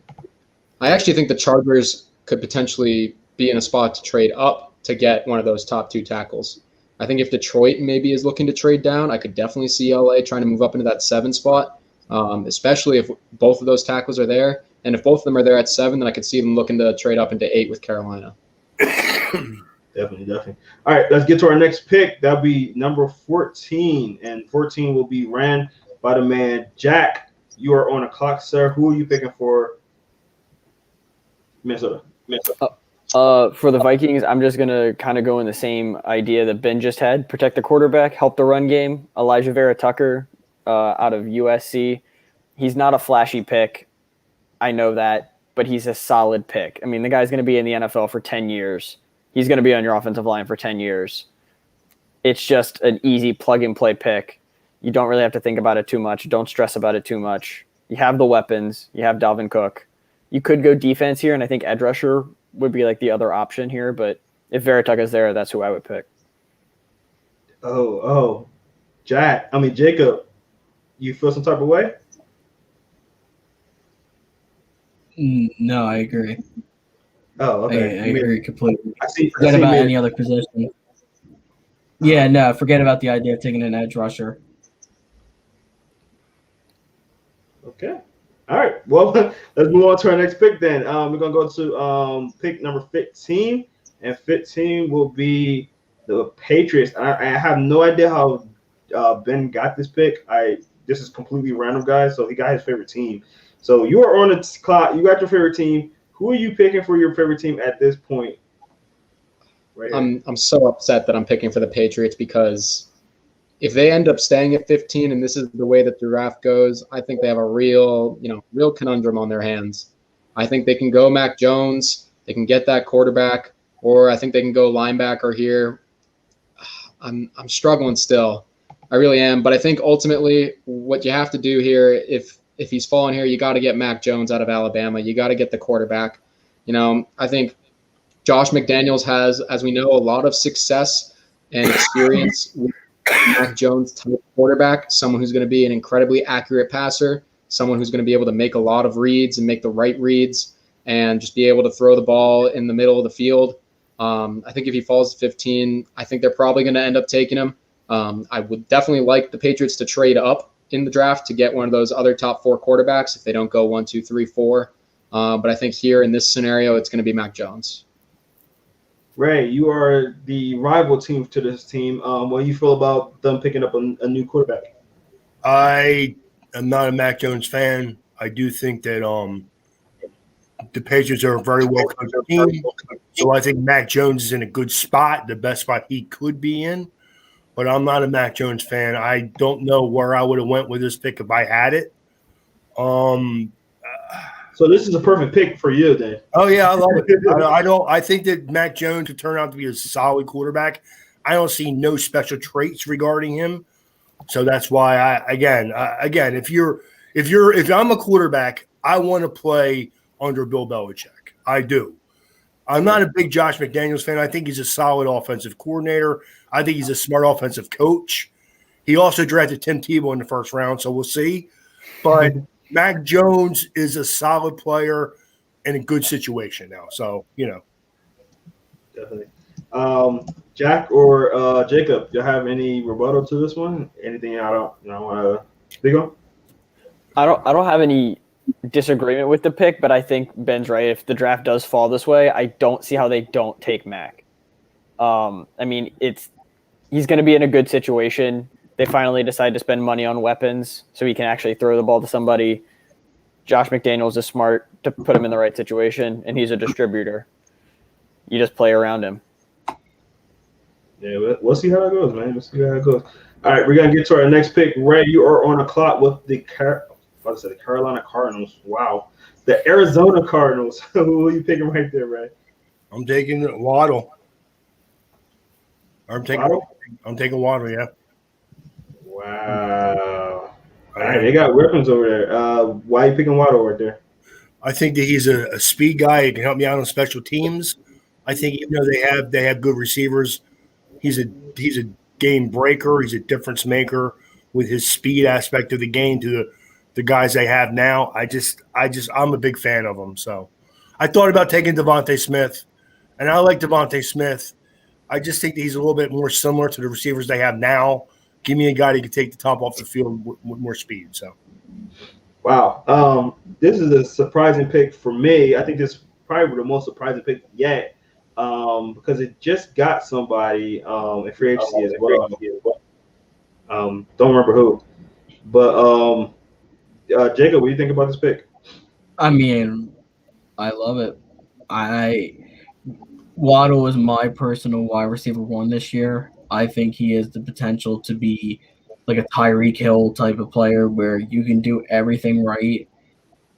I actually think the Chargers could potentially be in a spot to trade up to get one of those top two tackles. I think if Detroit maybe is looking to trade down, I could definitely see LA trying to move up into that 7 spot, especially if both of those tackles are there. And if both of them are there at 7, then I could see them looking to trade up into 8 with Carolina. Definitely. All right, let's get to our next pick. That'll be number 14, and 14 will be ran by the man Jack. You are on a clock, sir. Who are you picking for Minnesota? For the Vikings, I'm just going to kind of go in the same idea that Ben just had. Protect the quarterback, help the run game. Elijah Vera Tucker out of USC. He's not a flashy pick. I know that, but he's a solid pick. I mean, the guy's going to be in the NFL for 10 years. He's going to be on your offensive line for 10 years. It's just an easy plug-and-play pick. You don't really have to think about it too much. Don't stress about it too much. You have the weapons. You have Dalvin Cook. You could go defense here, and I think edge rusher would be like the other option here. But if Veritek is there, that's who I would pick. Jacob, you feel some type of way? No, I agree. Oh, okay. I agree completely. Forget about any other position. Yeah, no, forget about the idea of taking an edge rusher. Okay. All right. Well, let's move on to our next pick then. We're going to go to pick number 15, and 15 will be the Patriots. I have no idea how Ben got this pick. This is completely random, guys, so he got his favorite team. So you are on the clock. You got your favorite team. Who are you picking for your favorite team at this point? Right here. I'm so upset that I'm picking for the Patriots because if they end up staying at 15 and this is the way that the draft goes, I think they have a real conundrum on their hands. I think they can go Mac Jones, they can get that quarterback, or I think they can go linebacker here. I'm struggling still. I really am, but I think ultimately what you have to do here, if he's falling here, you got to get Mac Jones out of Alabama. You got to get the quarterback. I think Josh McDaniels has, as we know, a lot of success and experience with Mac Jones type quarterback, someone who's going to be an incredibly accurate passer, someone who's going to be able to make a lot of reads and make the right reads and just be able to throw the ball in the middle of the field. I think if he falls to 15, I think they're probably going to end up taking him. I would definitely like the Patriots to trade up in the draft to get one of those other top 4 quarterbacks if they don't go 1, 2, 3, 4. But I think here in this scenario, it's going to be Mac Jones. Ray, you are the rival team to this team. What do you feel about them picking up a new quarterback? I am not a Mac Jones fan. I do think that the Patriots are a very well-coached team. So I think Mac Jones is in a good spot, the best spot he could be in. But I'm not a Mac Jones fan. I don't know where I would have went with this pick if I had it. So this is a perfect pick for you then. Oh yeah, I love it. I think that Mac Jones could turn out to be a solid quarterback. I don't see no special traits regarding him. So that's why if I'm a quarterback, I want to play under Bill Belichick. I do. I'm not a big Josh McDaniels fan. I think he's a solid offensive coordinator. I think he's a smart offensive coach. He also drafted Tim Tebow in the first round, so we'll see. But Mac Jones is a solid player in a good situation now. So, Definitely. Jack or Jacob, do you have any rebuttal to this one? Anything I don't want to speak on? I don't have any disagreement with the pick, but I think Ben's right. If the draft does fall this way, I don't see how they don't take Mac. I mean, he's going to be in a good situation. They finally decide to spend money on weapons so he can actually throw the ball to somebody. Josh McDaniels is smart to put him in the right situation, and he's a distributor. You just play around him. Yeah, we'll see how that goes, man. We'll see how it goes. All right, we're going to get to our next pick. Ray, you are on the clock with the Carolina Cardinals. Wow. The Arizona Cardinals. Who are you picking right there, Ray? I'm taking Waddle. I'm taking Waddle, yeah. Wow. All right, they got weapons over there. Why are you picking Waddle right there? I think that he's a speed guy. He can help me out on special teams. I think even though they have good receivers, he's a game breaker. He's a difference maker with his speed aspect of the game to the guys they have now. I'm a big fan of him. So I thought about taking Devontae Smith, and I like Devontae Smith. I just think that he's a little bit more similar to the receivers they have now. Give me a guy that can take the top off the field with more speed. So, wow, this is a surprising pick for me. I think this is probably the most surprising pick yet, because it just got somebody in free agency as well. Don't remember who, but Jacob, what do you think about this pick? I mean, I love it. Waddle is my personal wide receiver 1 this year. I think he has the potential to be like a Tyreek Hill type of player where you can do everything right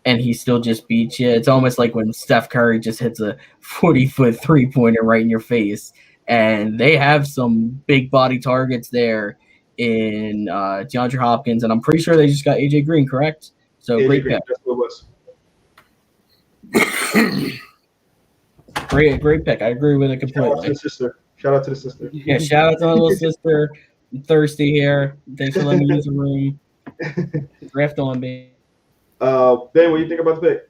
and he still just beats you. It's almost like when Steph Curry just hits a 40-foot three-pointer right in your face. And they have some big body targets there in DeAndre Hopkins, and I'm pretty sure they just got AJ Green, correct? So AJ great Green, pick. that's what it was. Great pick. I agree with it completely. Shout out to the sister. Yeah, shout out to my little sister. I'm thirsty here. Thanks for letting me use the room. Draft on, baby. Ben, what do you think about the pick?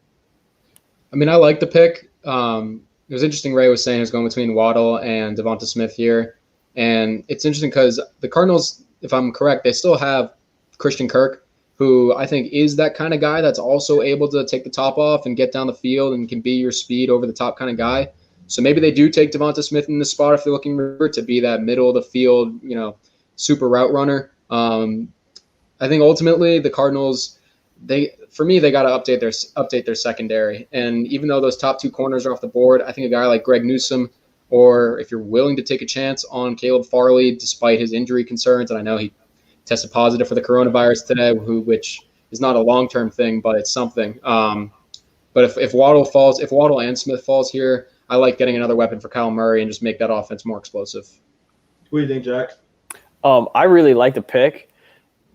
I mean, I like the pick. It was interesting. Ray was saying he was going between Waddle and Devonta Smith here, and it's interesting because the Cardinals, if I'm correct, they still have Christian Kirk, who I think is that kind of guy that's also able to take the top off and get down the field and can be your speed over the top kind of guy. So maybe they do take Devonta Smith in this spot if they're looking to be that middle of the field, super route runner. I think ultimately the Cardinals, they got to update their secondary. And even though those top 2 corners are off the board, I think a guy like Greg Newsome, or if you're willing to take a chance on Caleb Farley, despite his injury concerns, and I know he tested positive for the coronavirus today, which is not a long-term thing, but it's something. But if Waddle and Smith falls here, I like getting another weapon for Kyle Murray and just make that offense more explosive. What do you think, Jack? I really like the pick.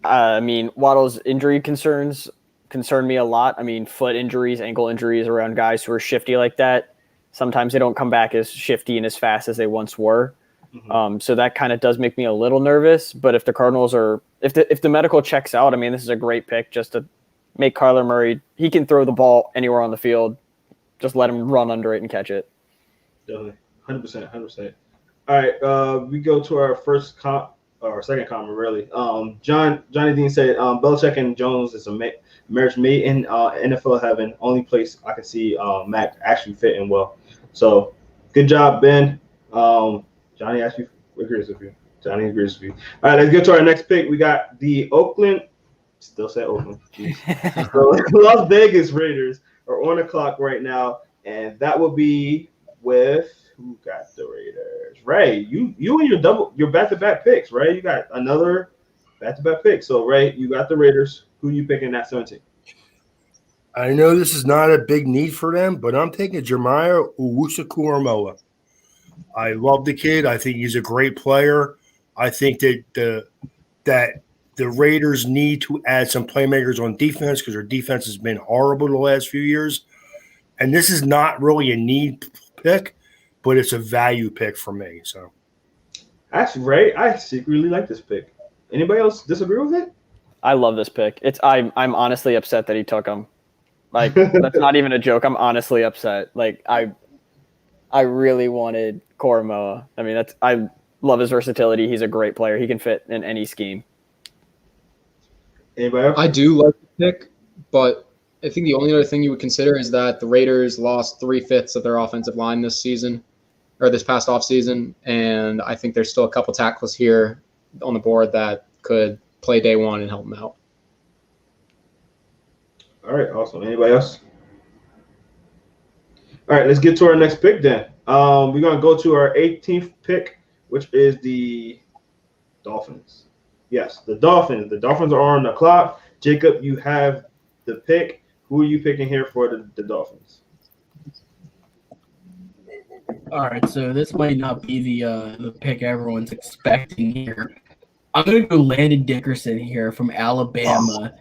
I mean, Waddle's injury concerns concern me a lot. I mean, foot injuries, ankle injuries around guys who are shifty like that. Sometimes they don't come back as shifty and as fast as they once were. Mm-hmm. So that kind of does make me a little nervous. But if the Cardinals if the medical checks out, I mean, this is a great pick just to make Kyler Murray. He can throw the ball anywhere on the field. Just let him run under it and catch it. Definitely, 100%. All right, we go to our second comment, really. Johnny Dean said, Belichick and Jones is a marriage made in NFL heaven. Only place I can see Mac actually fitting well. So, good job, Ben. Johnny actually agrees with you. All right, let's get to our next pick. We got the Oakland. Still say Oakland. So, Las Vegas Raiders are on the clock right now, and that will be with who got the Raiders? Ray, you and your back-to-back picks, Ray. You got another back-to-back pick. So, Ray, you got the Raiders. Who you picking at 17? I know this is not a big need for them, but I'm taking Jeremiah Owusu-Koramoah. I love the kid. I think he's a great player. I think that the Raiders need to add some playmakers on defense because their defense has been horrible the last few years. And this is not really a need pick, but it's a value pick for me. So, actually, Ray, I secretly like this pick. Anybody else disagree with it? I love this pick. I'm honestly upset that he took him. Like, that's not even a joke. I'm honestly upset. Like, I really wanted Koramoah. I mean, I love his versatility. He's a great player. He can fit in any scheme. Anybody else? I do like the pick, but I think the only other thing you would consider is that the Raiders lost 3/5 of their offensive line this season, or this past offseason, and I think there's still a couple tackles here on the board that could play day one and help them out. All right, awesome. Anybody else? All right, let's get to our next pick then. We're going to go to our 18th pick, which is the Dolphins. Yes, the Dolphins. The Dolphins are on the clock. Jacob, you have the pick. Who are you picking here for the Dolphins? All right, so this might not be the pick everyone's expecting here. I'm going to go Landon Dickerson here from Alabama.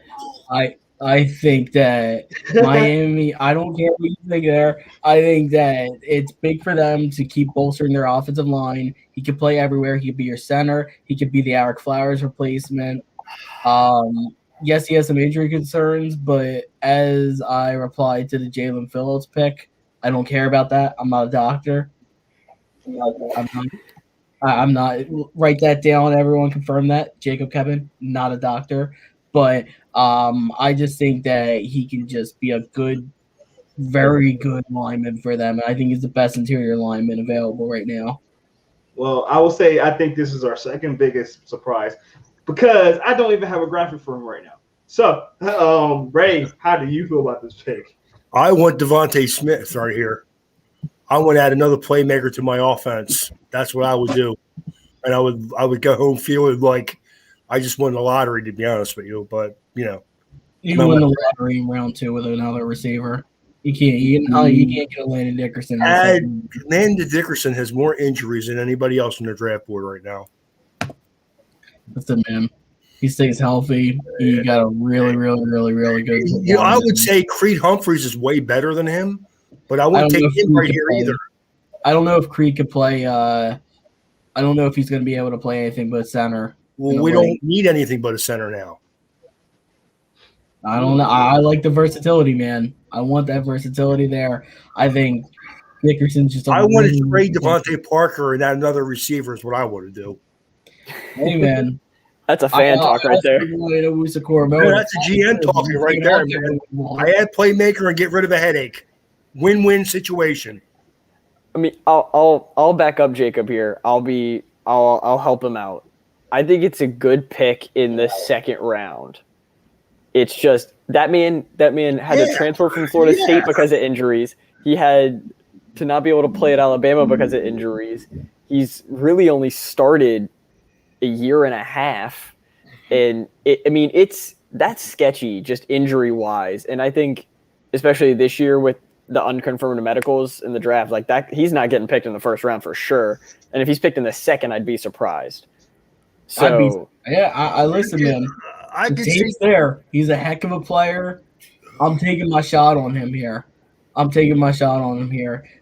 I think that Miami, I don't care what you think there. I think that it's big for them to keep bolstering their offensive line. He could play everywhere. He could be your center. He could be the Eric Flowers replacement. Yes, he has some injury concerns, but as I replied to the Jalen Phillips pick, I don't care about that. I'm not a doctor. I'm not. Write that down. Everyone confirm that. Jacob Kevin, not a doctor. But I just think that he can just be a good, very good lineman for them. And I think he's the best interior lineman available right now. Well, I will say I think this is our second biggest surprise because I don't even have a graphic for him right now. So, Ray, how do you feel about this pick? I want Devontae Smith right here. I want to add another playmaker to my offense. That's what I would do. And I would go home feeling like I just won the lottery, to be honest with you. But, you win the lottery in round 2 with another receiver. You can't get a Landon Dickerson. Landon Dickerson has more injuries than anybody else on their draft board right now. That's the man. He stays healthy. He got a really, really, really, really good. I would say Creed Humphreys is way better than him, but I wouldn't take him right here either. I don't know if Creed could play. I don't know if he's going to be able to play anything but center. Well, we don't need anything but a center now. I don't know. I like the versatility, man. I want that versatility there. I think Dickerson's just. I want to trade Devontae Parker and add another receiver is what I want to do. Hey, man. That's a fan talk right there. That's a GM talking right there, man. I add playmaker and get rid of a headache. Win-win situation. I mean, I'll back up Jacob here. I'll help him out. I think it's a good pick in the second round. It's just that man had to transfer from Florida State because of injuries. He had to not be able to play at Alabama because of injuries. He's really only started a year and a half, and that's sketchy, just injury wise. And I think, especially this year with the unconfirmed medicals in the draft, like that, he's not getting picked in the first round for sure. And if he's picked in the second, I'd be surprised. So I listen, man. The tape's there. He's a heck of a player. I'm taking my shot on him here.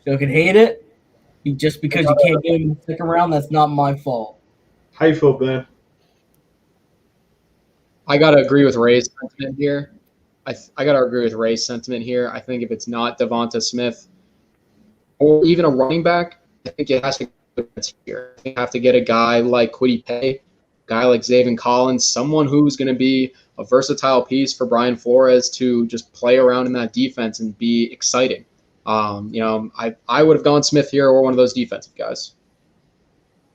You can hate it just because you can't get him in the second round. That's not my fault. How you feel, Ben? I gotta agree with Ray's sentiment here. I think if it's not Devonta Smith or even a running back, I think it has to go here. You have to get a guy like Kwity Paye, a guy like Zaven Collins, someone who's going to be a versatile piece for Brian Flores to just play around in that defense and be exciting. I would have gone Smith here or one of those defensive guys.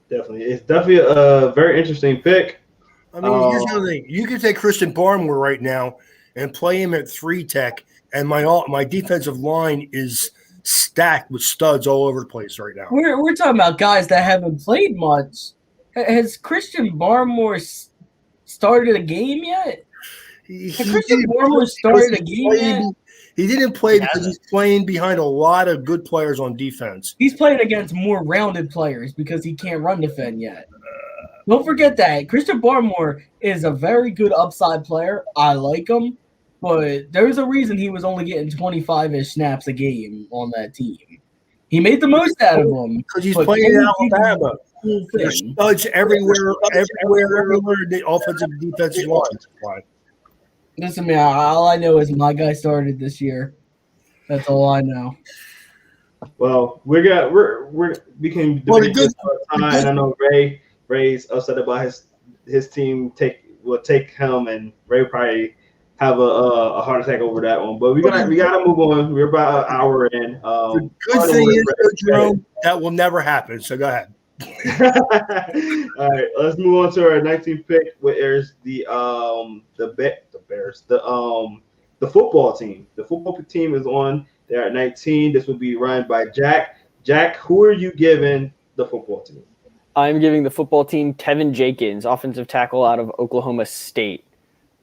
Definitely. It's definitely a very interesting pick. I mean, here's the other thing. You can take Christian Barmore right now and play him at 3 tech, and my defensive line is stacked with studs all over the place right now. We're talking about guys that haven't played much. Has Christian Barmore started a game yet? Has Christian Barmore started a game yet? He didn't play because he's playing behind a lot of good players on defense. He's playing against more rounded players because he can't run defend yet. Don't forget that. Christian Barmore is a very good upside player. I like him, but there's a reason he was only getting 25-ish snaps a game on that team. He made the most out of them. Because he's playing in Alabama. There's studs everywhere the offensive and defensive line. Listen, man, all I know is my guy started this year. That's all I know. Well, we can debate this all the time. And I know Ray's upset about his team will take him, and Ray probably have a heart attack over that one. But we gotta move on. We're about an hour in. The good thing is, Jerome, that will never happen. So go ahead. All right, let's move on to our 19th pick, where is the Bears, the football team. The football team is on there at 19. This will be run by Jack. Jack, who are you giving the football team? I'm giving the football team Tevin Jenkins, offensive tackle out of Oklahoma State.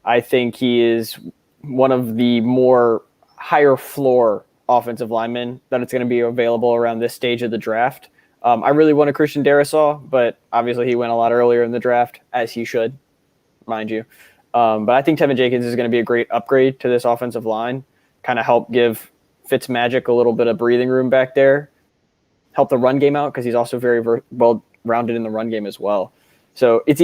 I think he is one of the more higher floor offensive linemen that it's going to be available around this stage of the draft. I really wanted Christian Darrisaw, but obviously he went a lot earlier in the draft, as he should, mind you. But I think Tevin Jenkins is going to be a great upgrade to this offensive line, kind of help give Fitzmagic a little bit of breathing room back there, help the run game out because he's also very well-rounded in the run game as well. So it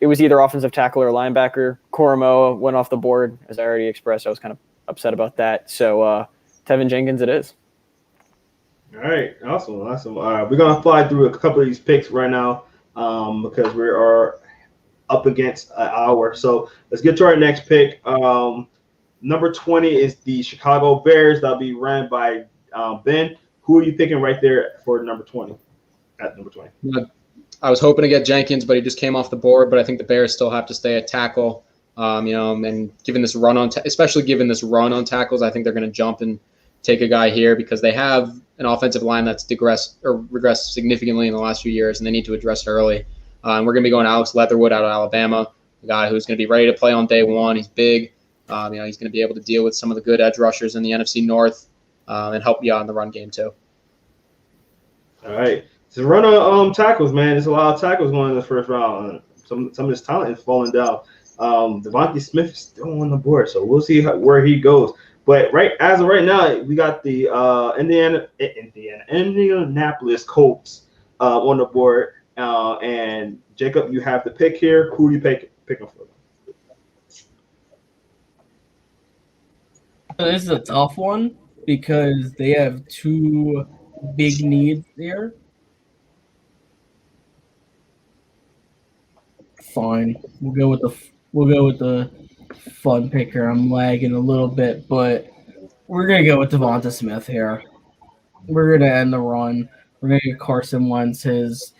was either offensive tackle or linebacker. Koromoa went off the board, as I already expressed. I was kind of upset about that. So Tevin Jenkins it is. All right, awesome. We're gonna fly through a couple of these picks right now because we are up against an hour. So let's get to our next pick. Number 20 is the Chicago Bears. That'll be ran by Ben. Who are you picking right there for number 20? At number 20. I was hoping to get Jenkins, but he just came off the board. But I think the Bears still have to stay at tackle. And given this run on, especially given this run on tackles, I think they're going to jump and take a guy here because they have an offensive line that's regressed significantly in the last few years, and they need to address it early. And we're going to be going Alex Leatherwood out of Alabama, a guy who's going to be ready to play on day one. He's big. He's going to be able to deal with some of the good edge rushers in the NFC North and help you out in the run game too. All right. So run on tackles, man. There's a lot of tackles going in the first round. Some of his talent is falling down. Devontae Smith is still on the board, so we'll see where he goes. But as of right now, we got the Indianapolis Colts on the board. And Jacob, you have the pick here. Who are you picking for? This is a tough one because they have two big needs there. Fine, we'll go with the fun picker. I'm lagging a little bit, but we're gonna go with Devonta Smith here. We're gonna end the run. We're gonna get Carson Wentz his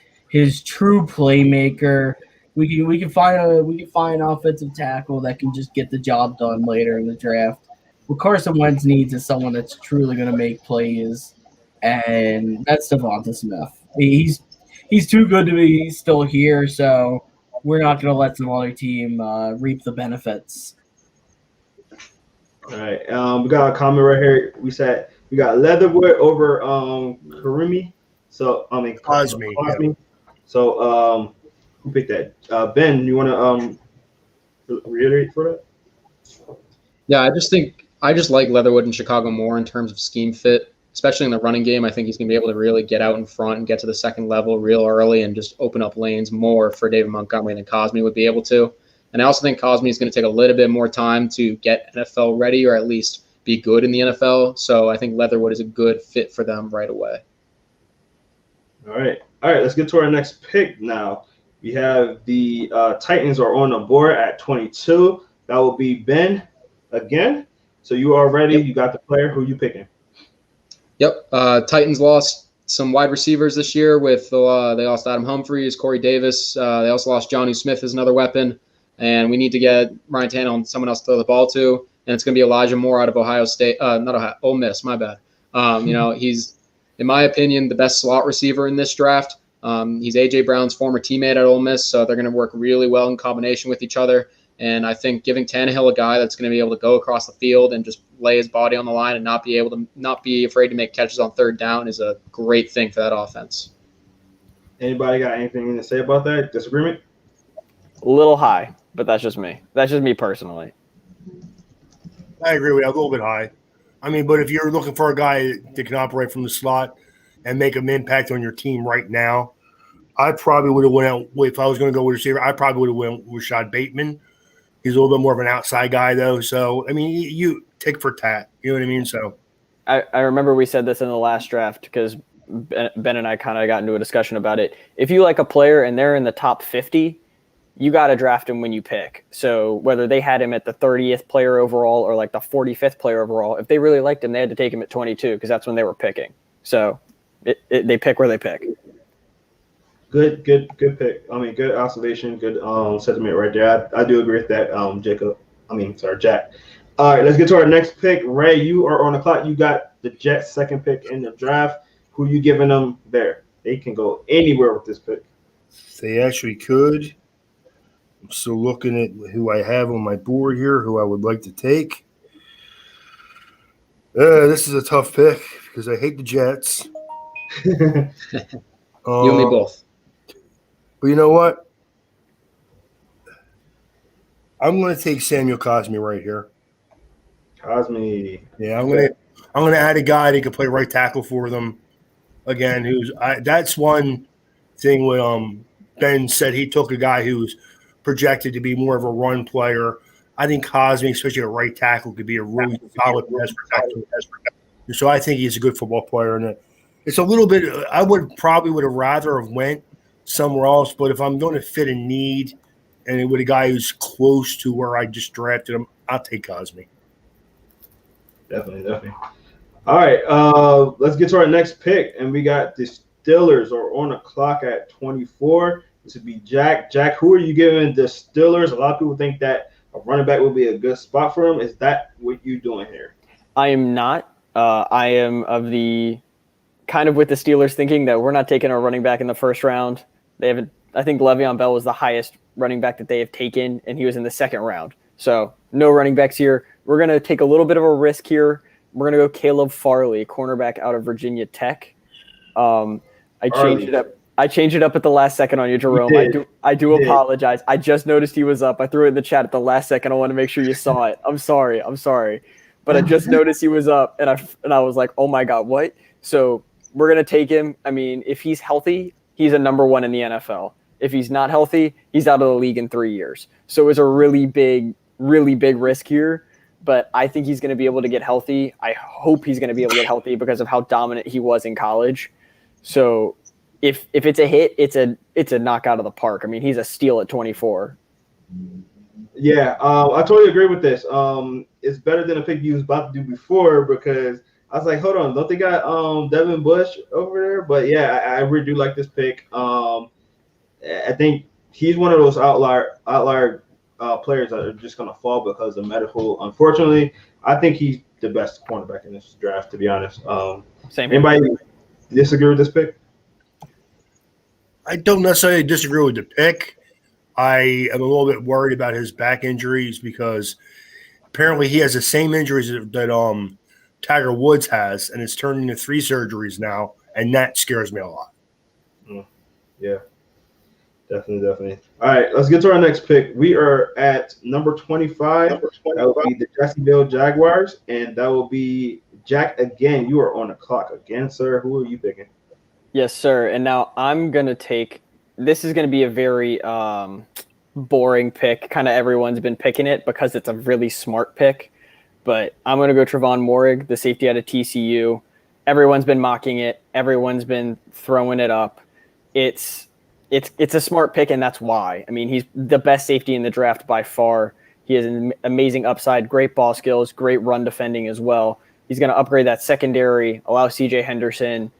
true playmaker. We can find an offensive tackle that can just get the job done later in the draft. What Carson Wentz needs is someone that's truly gonna make plays, and that's Devonta Smith. He's too good to be still here, so we're not going to let some other team reap the benefits. All right. We got a comment right here. We said we got Leatherwood over Karimi. So Cosme. Yeah. So who picked that? Ben, you want to reiterate for that? Yeah, I just like Leatherwood in Chicago more in terms of scheme fit. Especially in the running game, I think he's going to be able to really get out in front and get to the second level real early and just open up lanes more for David Montgomery than Cosme would be able to. And I also think Cosme is going to take a little bit more time to get NFL ready or at least be good in the NFL. So I think Leatherwood is a good fit for them right away. All right. Let's get to our next pick now. We have the Titans are on the board at 22. That will be Ben again. So you are ready. Yep. You got the player. Who are you picking? Yep. Titans lost some wide receivers this year with they lost Adam Humphries, Corey Davis. They also lost Johnny Smith as another weapon. And we need to get Ryan Tannehill and someone else to throw the ball to. And it's going to be Elijah Moore out of Ole Miss, my bad. He's, in my opinion, the best slot receiver in this draft. He's A.J. Brown's former teammate at Ole Miss, so they're going to work really well in combination with each other. And I think giving Tannehill a guy that's going to be able to go across the field and just lay his body on the line and not be afraid to make catches on third down is a great thing for that offense. Anybody got anything to say about that? Disagreement? A little high, but that's just me. That's just me personally. I agree with you. A little bit high. I mean, but if you're looking for a guy that can operate from the slot and make an impact on your team right now, I probably would have went out – if I was going to go with receiver, I probably would have went with Rashad Bateman. He's a little bit more of an outside guy, though. So, I mean, you take for tat. You know what I mean? So, I remember we said this in the last draft because Ben and I kind of got into a discussion about it. If you like a player and they're in the top 50, you got to draft him when you pick. So whether they had him at the 30th player overall or like the 45th player overall, if they really liked him, they had to take him at 22 because that's when they were picking. So they pick where they pick. Good pick. I mean, good observation, good sentiment right there. I do agree with that, Jack. All right, let's get to our next pick. Ray, you are on the clock. You got the Jets' second pick in the draft. Who you giving them there? They can go anywhere with this pick. They actually could. I'm still looking at who I have on my board here, who I would like to take. This is a tough pick because I hate the Jets. You and me both. But you know what? I'm going to take Samuel Cosme right here. Cosme. Yeah, I'm going to add a guy that can play right tackle for them. Again, that's one thing when Ben said he took a guy who's projected to be more of a run player. I think Cosme, especially a right tackle, could be a really solid pass protector. So I think he's a good football player. And it's a little bit – I would have rather have went somewhere else. But if I'm going to fit a need and with a guy who's close to where I just drafted him, I'll take Cosme. Definitely. All right, let's get to our next pick. And we got the Steelers are on the clock at 24. This would be Jack. Jack, who are you giving the Steelers? A lot of people think that a running back would be a good spot for him. Is that what you're doing here? I am not. I am of the kind of with the Steelers thinking that we're not taking a running back in the first round. I think Le'Veon Bell was the highest running back that they have taken, and he was in the second round. So no running backs here. We're going to take a little bit of a risk here. We're going to go Caleb Farley, cornerback out of Virginia Tech. I changed it up at the last second on you, Jerome. I do apologize. I just noticed he was up. I threw it in the chat at the last second. I want to make sure you saw it. I'm sorry. But I just noticed he was up, and I was like, oh my God, what? So we're going to take him. I mean, if he's healthy, he's a number one in the NFL. If he's not healthy, he's out of the league in 3 years. So it's a really big risk here. But I think he's going to be able to get healthy. I hope he's going to be able to get healthy because of how dominant he was in college. So if it's a hit, it's a knockout of the park. I mean, he's a steal at 24. Yeah, I totally agree with this. It's better than a pick you was about to do before because I was like, hold on, don't they got Devin Bush over there? But yeah, I really do like this pick. I think he's one of those outlier players that are just going to fall because of medical. Unfortunately, I think he's the best cornerback in this draft, to be honest. Same. Anybody disagree with this pick? I don't necessarily disagree with the pick. I am a little bit worried about his back injuries because apparently he has the same injuries that Tiger Woods has, and it's turned into 3 surgeries now, and that scares me a lot. Yeah. Definitely. All right, let's get to our next pick. We are at number 25. That will be the Jacksonville Jaguars, and that will be Jack again. You are on the clock again, sir. Who are you picking? Yes, sir. And now I'm going to take – this is going to be a very boring pick. Kind of everyone's been picking it because it's a really smart pick. But I'm going to go Trevon Moehrig, the safety out of TCU. Everyone's been mocking it. Everyone's been throwing it up. It's a smart pick, and that's why. I mean, he's the best safety in the draft by far. He has an amazing upside, great ball skills, great run defending as well. He's going to upgrade that secondary, allow CJ Henderson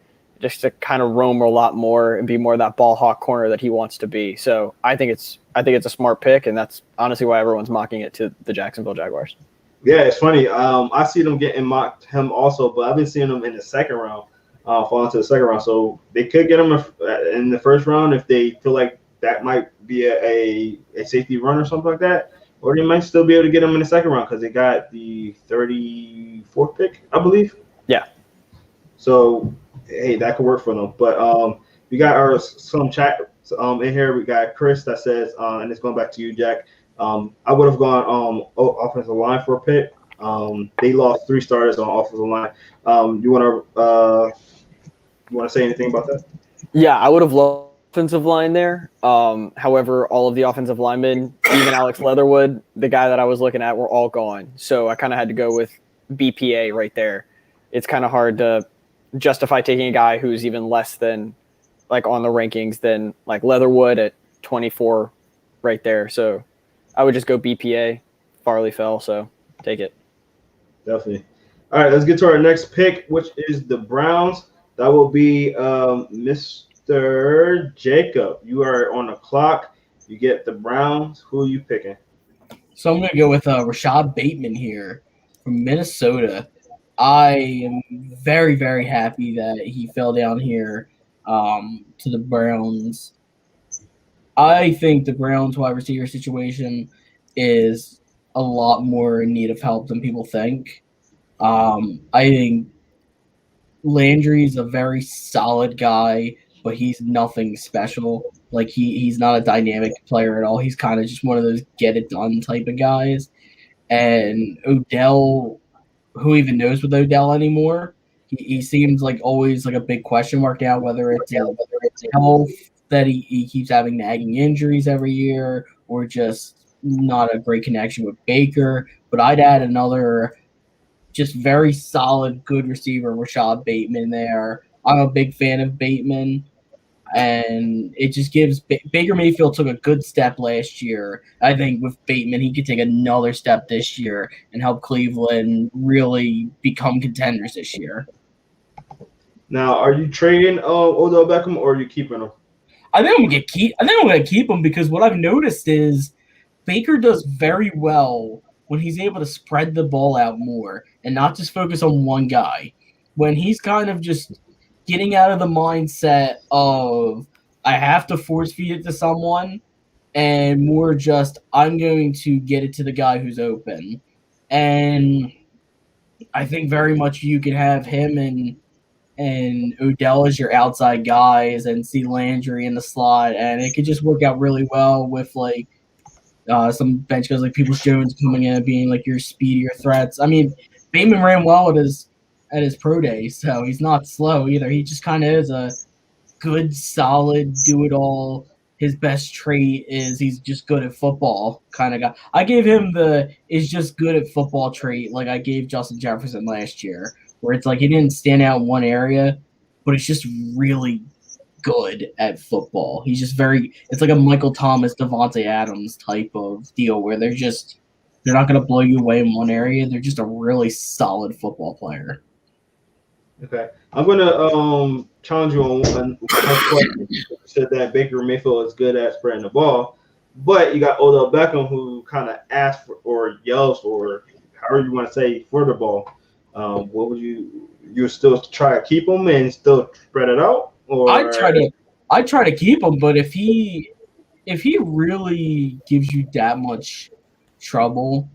just to kind of roam a lot more and be more of that ball hawk corner that he wants to be. So I think it's a smart pick, and that's honestly why everyone's mocking it to the Jacksonville Jaguars. Yeah, it's funny. I see them getting mocked him also, but I've been seeing them in the second round. Fall into the second round. So they could get him in the first round if they feel like that might be a safety run or something like that. Or they might still be able to get him in the second round because they got the 34th pick, I believe. Yeah. So, hey, that could work for them. But we got some chat in here. We got Chris that says, and it's going back to you, Jack. I would have gone offensive line for a pick. They lost 3 starters on offensive line. You want to say anything about that? Yeah, I would have loved offensive line there. However, all of the offensive linemen, even Alex Leatherwood, the guy that I was looking at, were all gone. So I kind of had to go with BPA right there. It's kind of hard to justify taking a guy who's even less than, like, on the rankings than, like, Leatherwood at 24 right there. So I would just go BPA. Farley fell, so take it. Definitely. All right, let's get to our next pick, which is the Browns. That will be Mr. Jacob. You are on the clock. You get the Browns. Who are you picking? So I'm going to go with Rashad Bateman here from Minnesota. I am very, very happy that he fell down here to the Browns. I think the Browns wide receiver situation is a lot more in need of help than people think. I think Landry's a very solid guy, but he's nothing special. Like he's not a dynamic player at all. He's kind of just one of those get it done type of guys. And Odell, who even knows with Odell anymore? He seems like always like a big question mark now, whether it's health that he keeps having nagging injuries every year, or just not a great connection with Baker. But I'd add another just very solid, good receiver, Rashad Bateman there. I'm a big fan of Bateman, and it just gives Baker Mayfield took a good step last year. I think with Bateman, he could take another step this year and help Cleveland really become contenders this year. Now, are you trading Odell Beckham or are you keeping him? I think I'm gonna keep him because what I've noticed is Baker does very well when he's able to spread the ball out more and not just focus on one guy. When he's kind of just getting out of the mindset of I have to force feed it to someone and more just I'm going to get it to the guy who's open. And I think very much you can have him and Odell as your outside guys and see Landry in the slot, and it could just work out really well with like some bench guys like Peoples-Jones coming in and being like your speedier threats. I mean, Bateman ran well at his pro day, so he's not slow either. He just kind of is a good, solid, do-it-all. His best trait is he's just good at football kind of guy. I gave him the is just good at football trait like I gave Justin Jefferson last year, where it's like he didn't stand out in one area, but it's just really good at football. He's just it's like a Michael Thomas, Devontae Adams type of deal where they're not going to blow you away in one area. They're just a really solid football player. Okay. I'm going to challenge you on one question. You said that Baker Mayfield is good at spreading the ball, but you got Odell Beckham who kind of asks for or yells for, however you want to say, for the ball. What would you still try to keep him and still spread it out? Or I try to keep him, but if he really gives you that much trouble,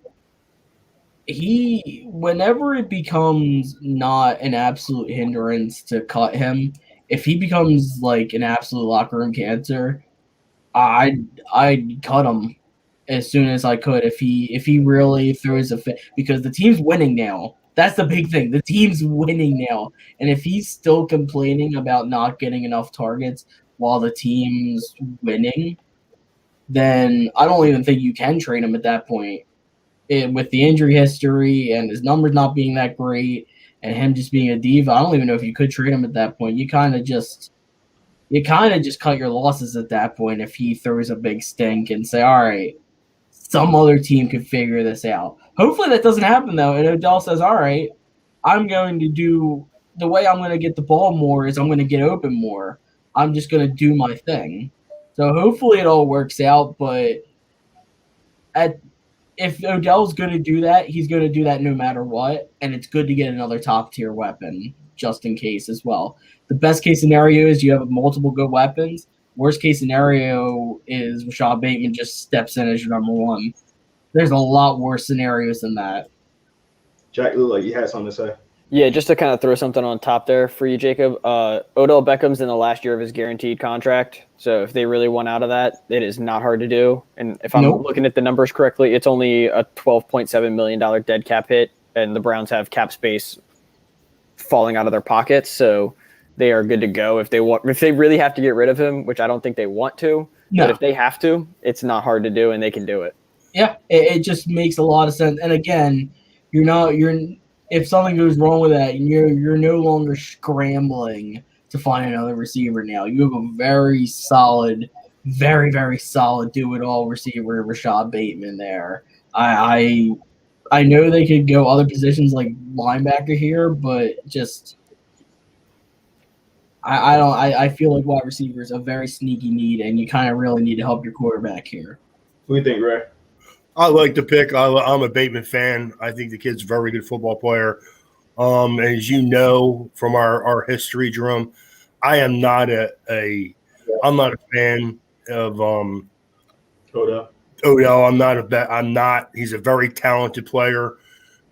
whenever it becomes not an absolute hindrance to cut him, if he becomes like an absolute locker room cancer, I'd cut him as soon as I could if he really throws a fit, because the team's winning now. That's the big thing. The team's winning now. And if he's still complaining about not getting enough targets while the team's winning, then I don't even think you can trade him at that point. With the injury history and his numbers not being that great and him just being a diva, I don't even know if you could trade him at that point. You kind of just cut your losses at that point if he throws a big stink and say, all right, some other team could figure this out. Hopefully that doesn't happen, though, and Odell says, all right, I'm going to do – the way I'm going to get the ball more is I'm going to get open more. I'm just going to do my thing. So hopefully it all works out, but if Odell's going to do that, he's going to do that no matter what, and it's good to get another top-tier weapon just in case as well. The best-case scenario is you have multiple good weapons. Worst-case scenario is Rashad Bateman just steps in as your number one. There's a lot worse scenarios than that. Jack, looked like you had something to say. Yeah, just to kind of throw something on top there for you, Jacob. Odell Beckham's in the last year of his guaranteed contract. So if they really want out of that, it is not hard to do. And if I'm looking at the numbers correctly, it's only a $12.7 million dead cap hit, and the Browns have cap space falling out of their pockets. So they are good to go if they really have to get rid of him, which I don't think they want to. No. But if they have to, it's not hard to do, and they can do it. Yeah, it just makes a lot of sense. And again, if something goes wrong with that, you're no longer scrambling to find another receiver now. You have a very solid very, very solid do-it-all receiver, Rashad Bateman there. I know they could go other positions like linebacker here, but just I feel like wide receiver is a very sneaky need, and you kind of really need to help your quarterback here. What do you think, Ray? I like the pick. I'm a Bateman fan. I think the kid's a very good football player. As you know from our history, Jerome, I am not I'm not a fan of Odell. I'm not. He's a very talented player,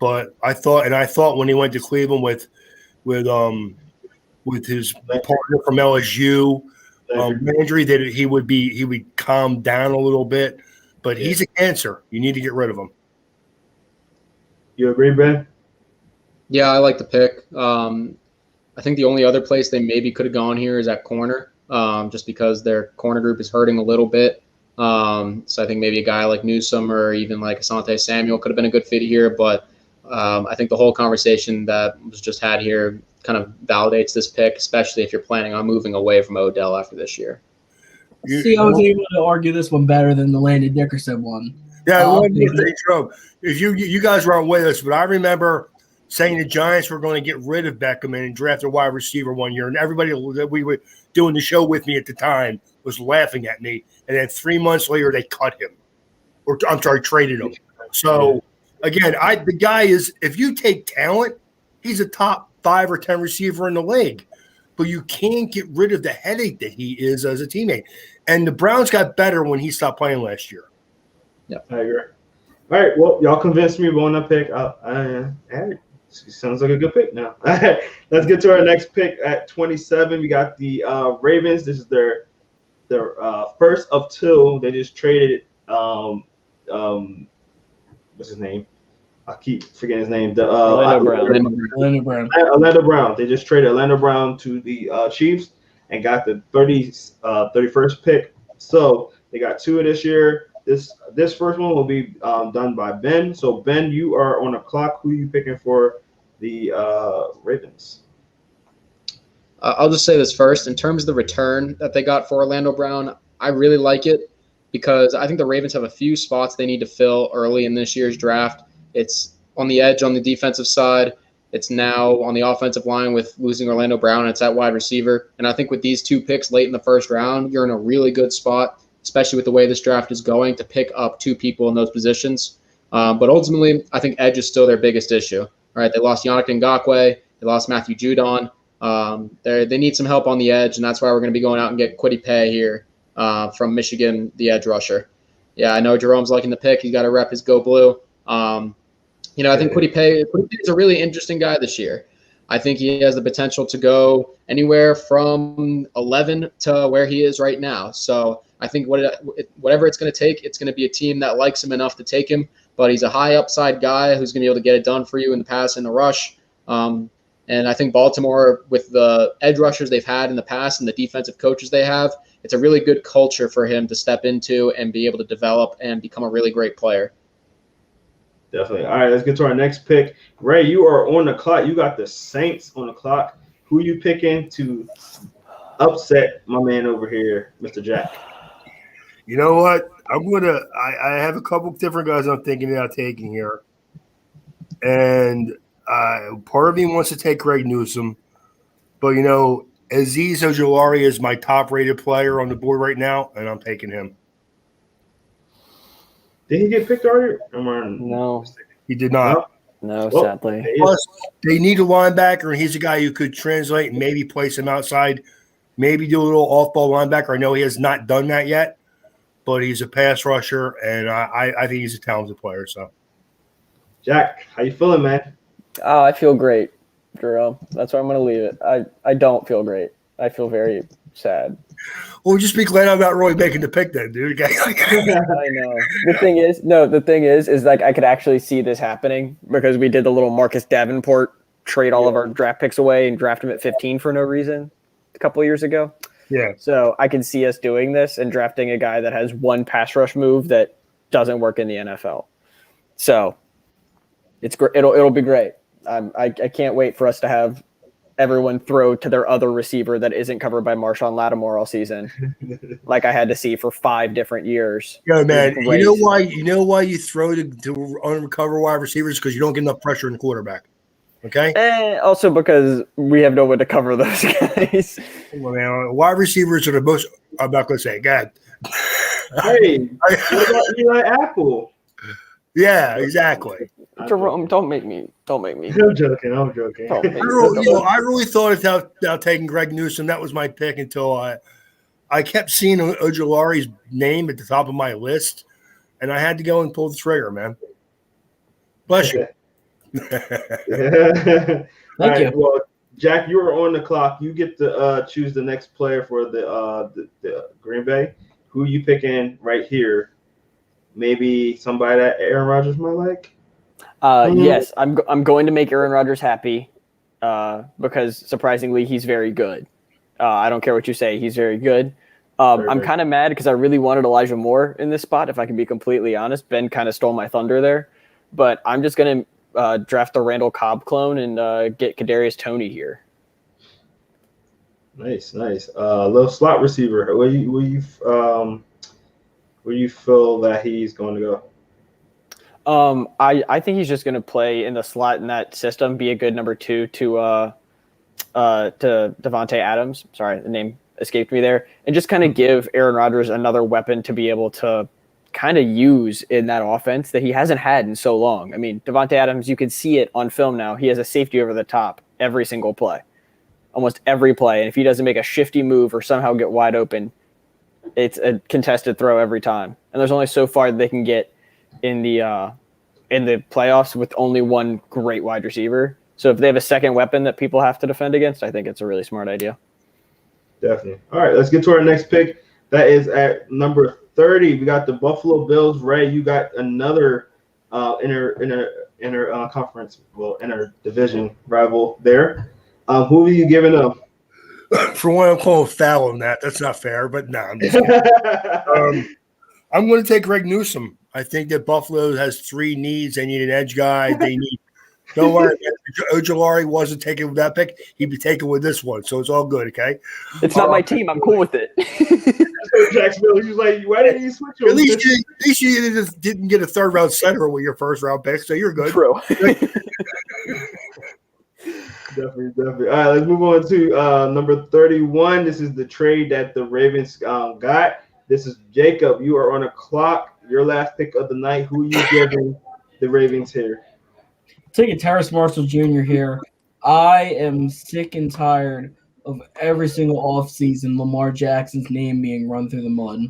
but I thought when he went to Cleveland with his partner from LSU, Landry, that he would calm down a little bit. But he's a cancer. You need to get rid of him. You agree, Ben? Yeah, I like the pick. I think the only other place they maybe could have gone here is at corner, just because their corner group is hurting a little bit. So I think maybe a guy like Newsome or even like Asante Samuel could have been a good fit here. But I think the whole conversation that was just had here kind of validates this pick, especially if you're planning on moving away from Odell after this year. See, I was able to argue this one better than the Landon Dickerson one. Yeah, if you guys weren't with us, but I remember saying the Giants were going to get rid of Beckham and draft a wide receiver one year, and everybody that we were doing the show with me at the time was laughing at me. And then 3 months later, they cut him, or I'm sorry, traded him. So again, the guy is, if you take talent, he's a top 5 or 10 receiver in the league. But you can't get rid of the headache that he is as a teammate. And the Browns got better when he stopped playing last year. Yeah, I agree. All right, well, y'all convinced me on that pick. Sounds like a good pick now. Let's get to our next pick at 27. We got the Ravens. This is their first of two. They just traded what's his name? I keep forgetting his name. Orlando Brown. They just traded Orlando Brown to the Chiefs and got the 31st pick. So they got 2 this year. This first one will be done by Ben. So Ben, you are on the clock. Who are you picking for the Ravens? I'll just say this first. In terms of the return that they got for Orlando Brown, I really like it because I think the Ravens have a few spots they need to fill early in this year's draft. It's on the edge on the defensive side. It's now on the offensive line with losing Orlando Brown. It's at wide receiver. And I think with these 2 picks late in the first round, you're in a really good spot, especially with the way this draft is going, to pick up 2 people in those positions. But ultimately, I think edge is still their biggest issue. All right, they lost Yannick Ngakoue. They lost Matthew Judon. They need some help on the edge, and that's why we're going to be going out and get Kwity Paye here from Michigan, the edge rusher. Yeah, I know Jerome's liking the pick. He's got to rep his Go Blue. I think Kwity Paye is a really interesting guy this year. I think he has the potential to go anywhere from 11 to where he is right now. So I think whatever it's going to take, it's going to be a team that likes him enough to take him. But he's a high upside guy who's going to be able to get it done for you in the pass and the rush. And I think Baltimore, with the edge rushers they've had in the past and the defensive coaches they have, it's a really good culture for him to step into and be able to develop and become a really great player. Definitely. All right, let's get to our next pick. Ray, you are on the clock. You got the Saints on the clock. Who are you picking to upset my man over here, Mr. Jack? You know what? I have a couple different guys I'm thinking about taking here. And part of me wants to take Greg Newsome. But, Azeez Ojulari is my top-rated player on the board right now, and I'm taking him. Did he get picked already? No. He did not. No, sadly. Plus, they need a linebacker, and he's a guy who could translate and maybe place him outside, maybe do a little off-ball linebacker. I know he has not done that yet, but he's a pass rusher, and I think he's a talented player. So, Jack, how you feeling, man? Oh, I feel great, Jerome. That's where I'm going to leave it. I don't feel great. I feel very sad. Well, just be glad I'm not really making the pick then, dude. I know. The thing is like I could actually see this happening because we did the little Marcus Davenport trade all of our draft picks away and draft him at 15 for no reason a couple of years ago. Yeah. So I can see us doing this and drafting a guy that has one pass rush move that doesn't work in the NFL. So it's great. It'll be great. I can't wait for us to have everyone throw to their other receiver that isn't covered by Marshawn Lattimore all season, like I had to see for 5 different years. Yeah, man. You know why you throw to uncover wide receivers? Because you don't get enough pressure on the quarterback. Okay. Also because we have no one to cover those guys. Well, man, wide receivers are the most. I'm not going to say it. God. Hey, what about Eli Apple? Yeah, exactly. Jerome, don't make me. I'm joking. I really thought about taking Greg Newsome. That was my pick until I kept seeing Ojulari's name at the top of my list, and I had to go and pull the trigger, man. Bless you. Thank you. Well, Jack, you are on the clock. You get to choose the next player for the Green Bay. Who are you picking right here? Maybe somebody that Aaron Rodgers might like? Yes, I'm going to make Aaron Rodgers happy because surprisingly he's very good. I don't care what you say, he's very good. I'm kind of mad because I really wanted Elijah Moore in this spot, if I can be completely honest. Ben kind of stole my thunder there, but I'm just going to draft the Randall Cobb clone and get Kadarius Toney here. Nice. Little slot receiver. Where you feel that he's going to go? I think he's just going to play in the slot in that system, be a good number 2 to Devontae Adams. Sorry, the name escaped me there, and just kind of give Aaron Rodgers another weapon to be able to kind of use in that offense that he hasn't had in so long. I mean, Devontae Adams, you can see it on film now. He has a safety over the top every single play, almost every play, and if he doesn't make a shifty move or somehow get wide open, it's a contested throw every time. And there's only so far they can get in the playoffs with only one great wide receiver. So if they have a second weapon that people have to defend against, I think it's a really smart idea. Definitely. All right, let's get to our next pick. That is at number 30. We got the Buffalo Bills. Ray, you got another inter conference, inter division rival there. Who are you giving up? For one, I'm calling foul on that. That's not fair, but no, I'm just I'm going to take Greg Newsome. I think that Buffalo has 3 needs. They need an edge guy. They need – don't worry. If Ojulari wasn't taken with that pick, he'd be taken with this one. So it's all good, okay? It's not my team. I'm cool with it. Jacksonville, he was like, why didn't you switch him? At least you didn't get a third-round center with your first-round pick, so you're good. True. Definitely. All right, let's move on to number 31. This is the trade that the Ravens got. This is Jacob. You are on a clock. Your last pick of the night. Who are you giving the Ravens here? Taking Terrace Marshall Jr. here. I am sick and tired of every single offseason Lamar Jackson's name being run through the mud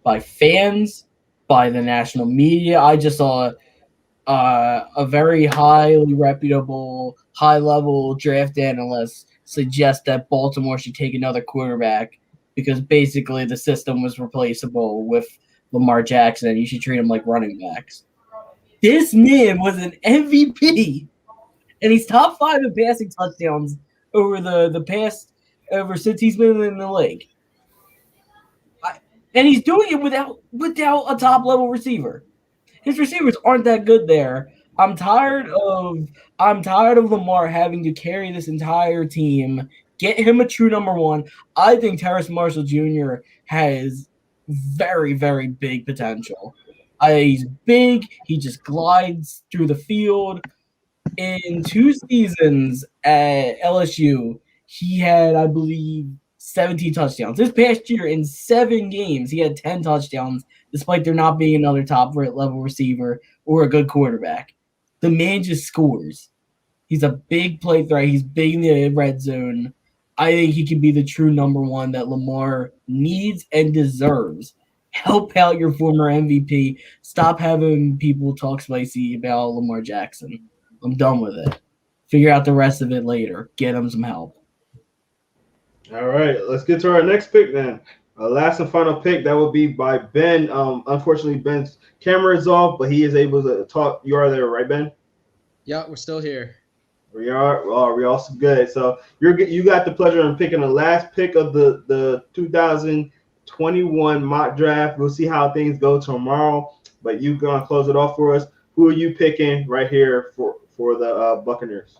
by fans, by the national media. I just saw a very highly reputable, high-level draft analyst suggest that Baltimore should take another quarterback because basically the system was replaceable with Lamar Jackson and you should treat him like running backs. This man was an MVP, and he's top 5 in passing touchdowns over the past ever since he's been in the league. And he's doing it without a top-level receiver. His receivers aren't that good there. I'm tired of Lamar having to carry this entire team. Get him a true number 1. I think Terrace Marshall Jr. has very, very big potential. He's big. He just glides through the field. In 2 seasons at LSU, he had, I believe, 17 touchdowns. This past year, in 7 games, he had 10 touchdowns, despite there not being another top-level receiver or a good quarterback. The man just scores. He's a big play threat. He's big in the red zone. I think he can be the true number 1 that Lamar needs and deserves. Help out your former MVP. Stop having people talk spicy about Lamar Jackson. I'm done with it. Figure out the rest of it later. Get him some help. All right, let's get to our next pick then. Last and final pick, that will be by Ben. Unfortunately, Ben's camera is off, but he is able to talk. You are there, right, Ben? Yeah, we're still here. We are. We're also good. So you got the pleasure of picking the last pick of the 2021 mock draft. We'll see how things go tomorrow, but you're gonna close it off for us. Who are you picking right here for the Buccaneers?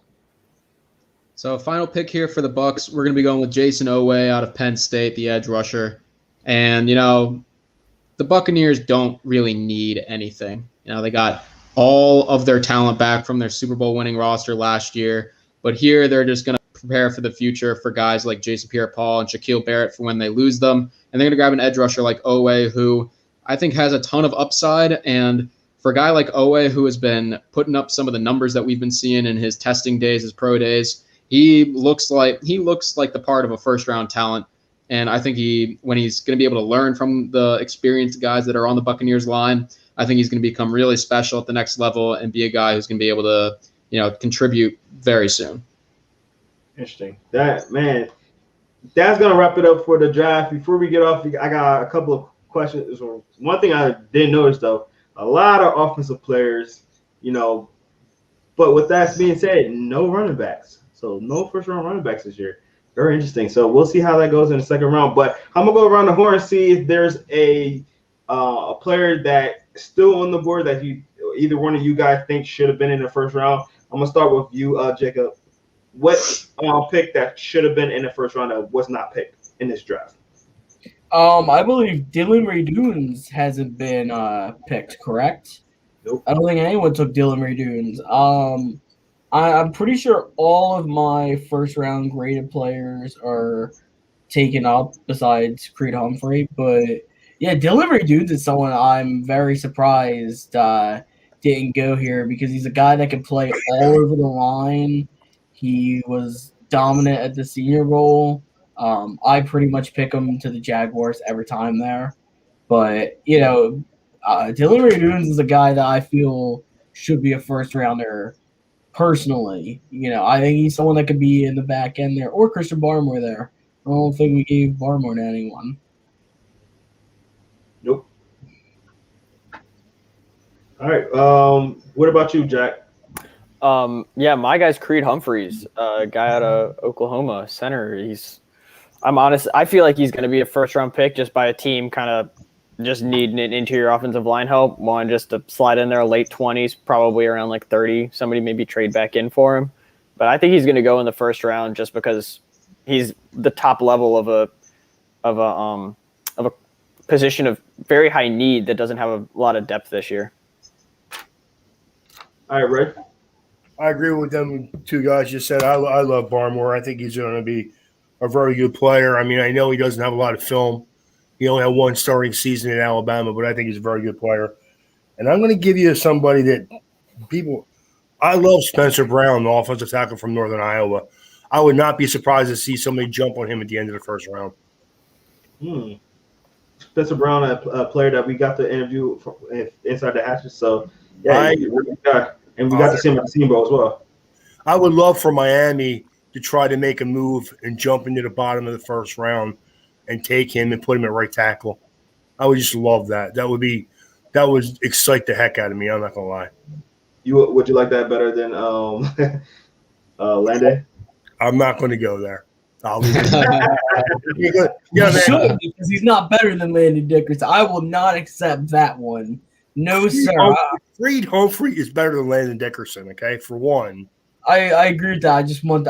So final pick here for the Bucs. We're going to be going with Jason Oweh out of Penn State, the edge rusher. And, the Buccaneers don't really need anything. They got all of their talent back from their Super Bowl winning roster last year. But here they're just going to prepare for the future for guys like Jason Pierre-Paul and Shaquille Barrett for when they lose them. And they're going to grab an edge rusher like Oweh, who I think has a ton of upside. And for a guy like Oweh, who has been putting up some of the numbers that we've been seeing in his testing days, his pro days, he looks like the part of a first-round talent. And I think when he's going to be able to learn from the experienced guys that are on the Buccaneers line, I think he's going to become really special at the next level and be a guy who's going to be able to, contribute very soon. Interesting. That's going to wrap it up for the draft. Before we get off, I got a couple of questions. One thing I didn't notice, though, a lot of offensive players, but with that being said, no running backs. So no first-round running backs this year. Very interesting. So we'll see how that goes in the second round. But I'm going to go around the horn and see if there's a player that's still on the board that either one of you guys think should have been in the first round. I'm going to start with you, Jacob. What pick that should have been in the first round that was not picked in this draft? I believe Dylan Radunes hasn't been picked, correct? Nope. I don't think anyone took Dylan Radunes. I'm pretty sure all of my first-round graded players are taken up besides Creed Humphrey. But, yeah, Dylan Radunes is someone I'm very surprised didn't go here because he's a guy that can play all over the line. He was dominant at the Senior Bowl. I pretty much pick him to the Jaguars every time there. But, Dylan Radunes is a guy that I feel should be a first-rounder. Personally, I think he's someone that could be in the back end there, or Christian Barmore there. I don't think we gave Barmore to anyone. Nope. All right. What about you, Jack? Yeah, my guy's Creed Humphreys, a guy out of Oklahoma, center. I'm honest. I feel like he's going to be a first-round pick just by a team kind of just needing an interior offensive line help. One just to slide in there late 20s, probably around like 30. Somebody maybe trade back in for him. But I think he's going to go in the first round just because he's the top level of a position of very high need that doesn't have a lot of depth this year. All right, Ray. I agree with them two guys just said. I love Barmore. I think he's going to be a very good player. I mean, I know he doesn't have a lot of film. He only had one starting season in Alabama, but I think he's a very good player. And I'm going to give you somebody that I love Spencer Brown, the offensive tackle from Northern Iowa. I would not be surprised to see somebody jump on him at the end of the first round. Spencer Brown, a player that we got to interview inside the Hatches. So, yeah, and we got to see him at the Senior Bowl as well. I would love for Miami to try to make a move and jump into the bottom of the first round and take him and put him at right tackle. I would just love that. That would excite the heck out of me. I'm not gonna lie. Would you like that better than Landon? I'm not going to go there. I'll leave it. You should, because he's not better than Landon Dickerson. I will not accept that one. No, sir. Creed Humphrey is better than Landon Dickerson. Okay, for one. I agree with that. I just want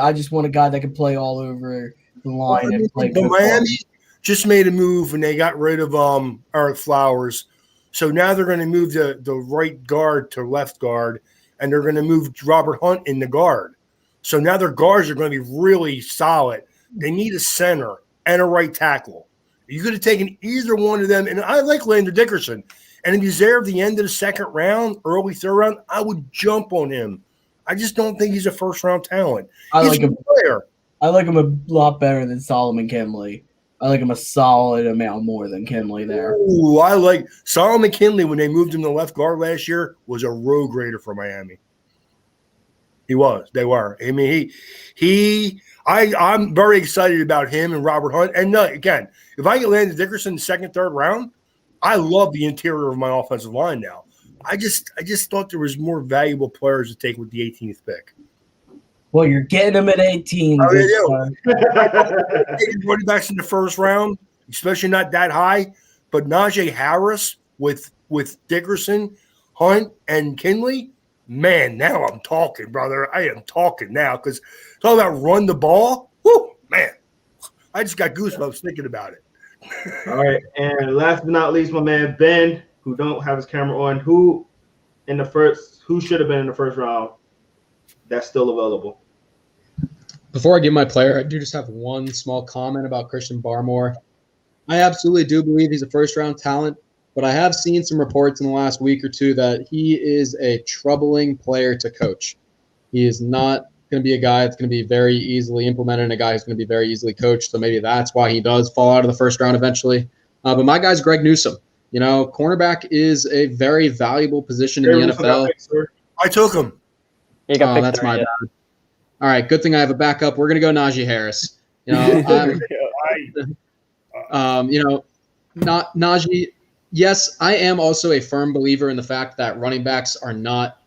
a guy that can play all over the line and play. Miami just made a move and they got rid of Eric Flowers. So now they're going to move the right guard to left guard, and they're going to move Robert Hunt in the guard. So now their guards are going to be really solid. They need a center and a right tackle. You could have taken either one of them, and I like Landon Dickerson. And if he's there at the end of the second round, early third round, I would jump on him. I just don't think he's a first-round talent. He's like him. Player. I like him a lot better than Solomon Kinley. I like him a solid amount more than Kinley there. Ooh, I like Solomon Kinley when they moved him to left guard last year was a road grader for Miami. He was. They were. I mean, I'm very excited about him and Robert Hunt. And again, if I get Landon Dickerson in the second, third round, I love the interior of my offensive line now. I just thought there was more valuable players to take with the 18th pick. Well, you're getting them at 18. Oh, running backs in the first round, especially not that high. But Najee Harris with Dickerson, Hunt, and Kinley, Man, now I'm talking, brother. I am talking now because talk about run the ball. Whoo, man. I just got goosebumps thinking about it. All right, and last but not least, my man Ben, who don't have his camera on, who should have been in the first round that's still available. Before I give my player, I do just have one small comment about Christian Barmore. I absolutely do believe he's a first-round talent, but I have seen some reports in the last week or two that he is a troubling player to coach. He is not going to be a guy that's going to be very easily implemented and a guy who's going to be very easily coached, so maybe that's why he does fall out of the first round eventually. But my guy's Greg Newsome. You know, cornerback is a very valuable position in the NFL. I took him. Oh, that's my bad. All right, good thing I have a backup. We're going to go Najee Harris. You know, not Najee. Yes, I am also a firm believer in the fact that running backs are not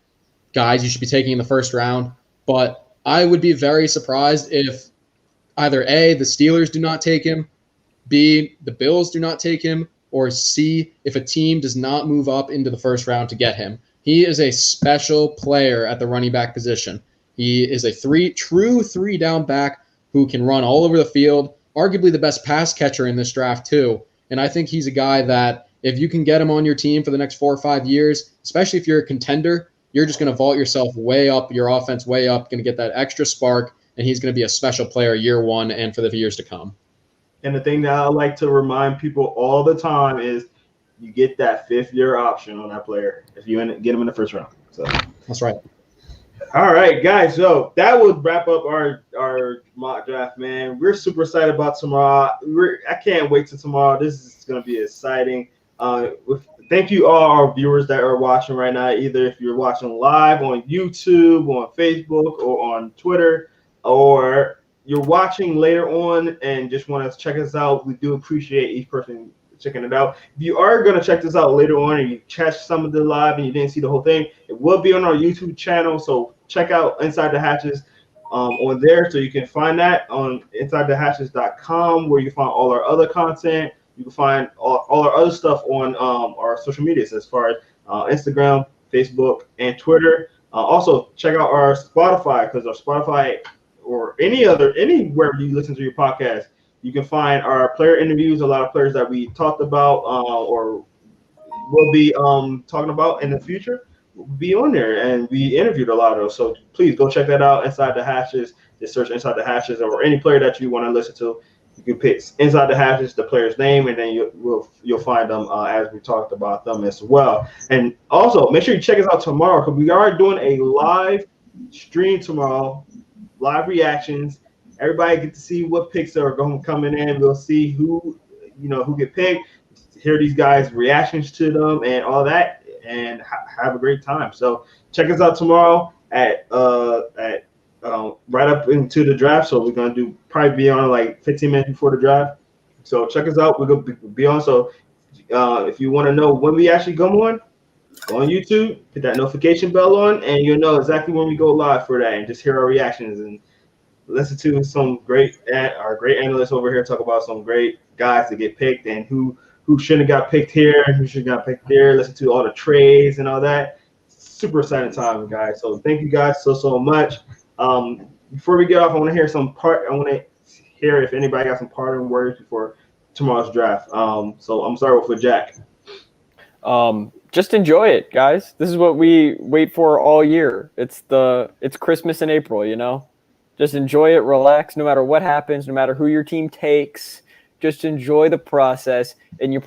guys you should be taking in the first round. But I would be very surprised if either A, the Steelers do not take him, B, the Bills do not take him, or C, if a team does not move up into the first round to get him. He is a special player at the running back position. He is a true three-down back who can run all over the field, arguably the best pass catcher in this draft too. And I think he's a guy that if you can get him on your team for the next 4 or 5 years, especially if you're a contender, you're just going to vault yourself way up, your offense way up, going to get that extra spark, and he's going to be a special player year one and for the years to come. And the thing that I like to remind people all the time is you get that 5th-year option on that player if you get him in the first round. So that's right. All right, guys. So that would wrap up our mock draft, man. We're super excited about tomorrow. I can't wait till tomorrow. This is going to be exciting. Thank you all our viewers that are watching right now, either if you're watching live on YouTube, on Facebook, or on Twitter, or you're watching later on and just want to check us out. We do appreciate each person checking it out. If you are going to check this out later on and you catch some of the live and you didn't see the whole thing, it will be on our YouTube channel. So check out Inside the Hatches on there. So you can find that on InsideTheHatches.com, where you find all our other content. You can find all our other stuff on our social medias as far as Instagram, Facebook, and Twitter. Also, check out our Spotify, because our Spotify or anywhere you listen to your podcast, you can find our player interviews. A lot of players that we talked about or will be talking about in the future will be on there, and we interviewed a lot of those. So please go check that out. Inside the Hatches, just search Inside the Hatches, or any player that you want to listen to. You can pick Inside the Hatches, the player's name, and then you'll find them as we talked about them as well. And also, make sure you check us out tomorrow, because we are doing a live stream tomorrow, live reactions. Everybody get to see what picks are coming in. We'll see who get picked, hear these guys' reactions to them and all that, and have a great time. So check us out tomorrow at right up into the draft. So we're gonna probably be on like 15 minutes before the draft. So check us out. We're gonna be on. So if you want to know when we actually come on, go on YouTube, hit that notification bell on, and you'll know exactly when we go live for that, and just hear our reactions and listen to our great analysts over here talk about some great guys to get picked and who shouldn't have got picked here, who should have got picked there. Listen to all the trades and all that. Super exciting time, guys. So thank you guys so much. Before we get off, I want to hear if anybody got some parting words before tomorrow's draft. So I'm starting with Jack. Just enjoy it, guys. This is what we wait for all year. It's Christmas in April, you know. Just enjoy it, relax, no matter what happens, no matter who your team takes. Just enjoy the process, and you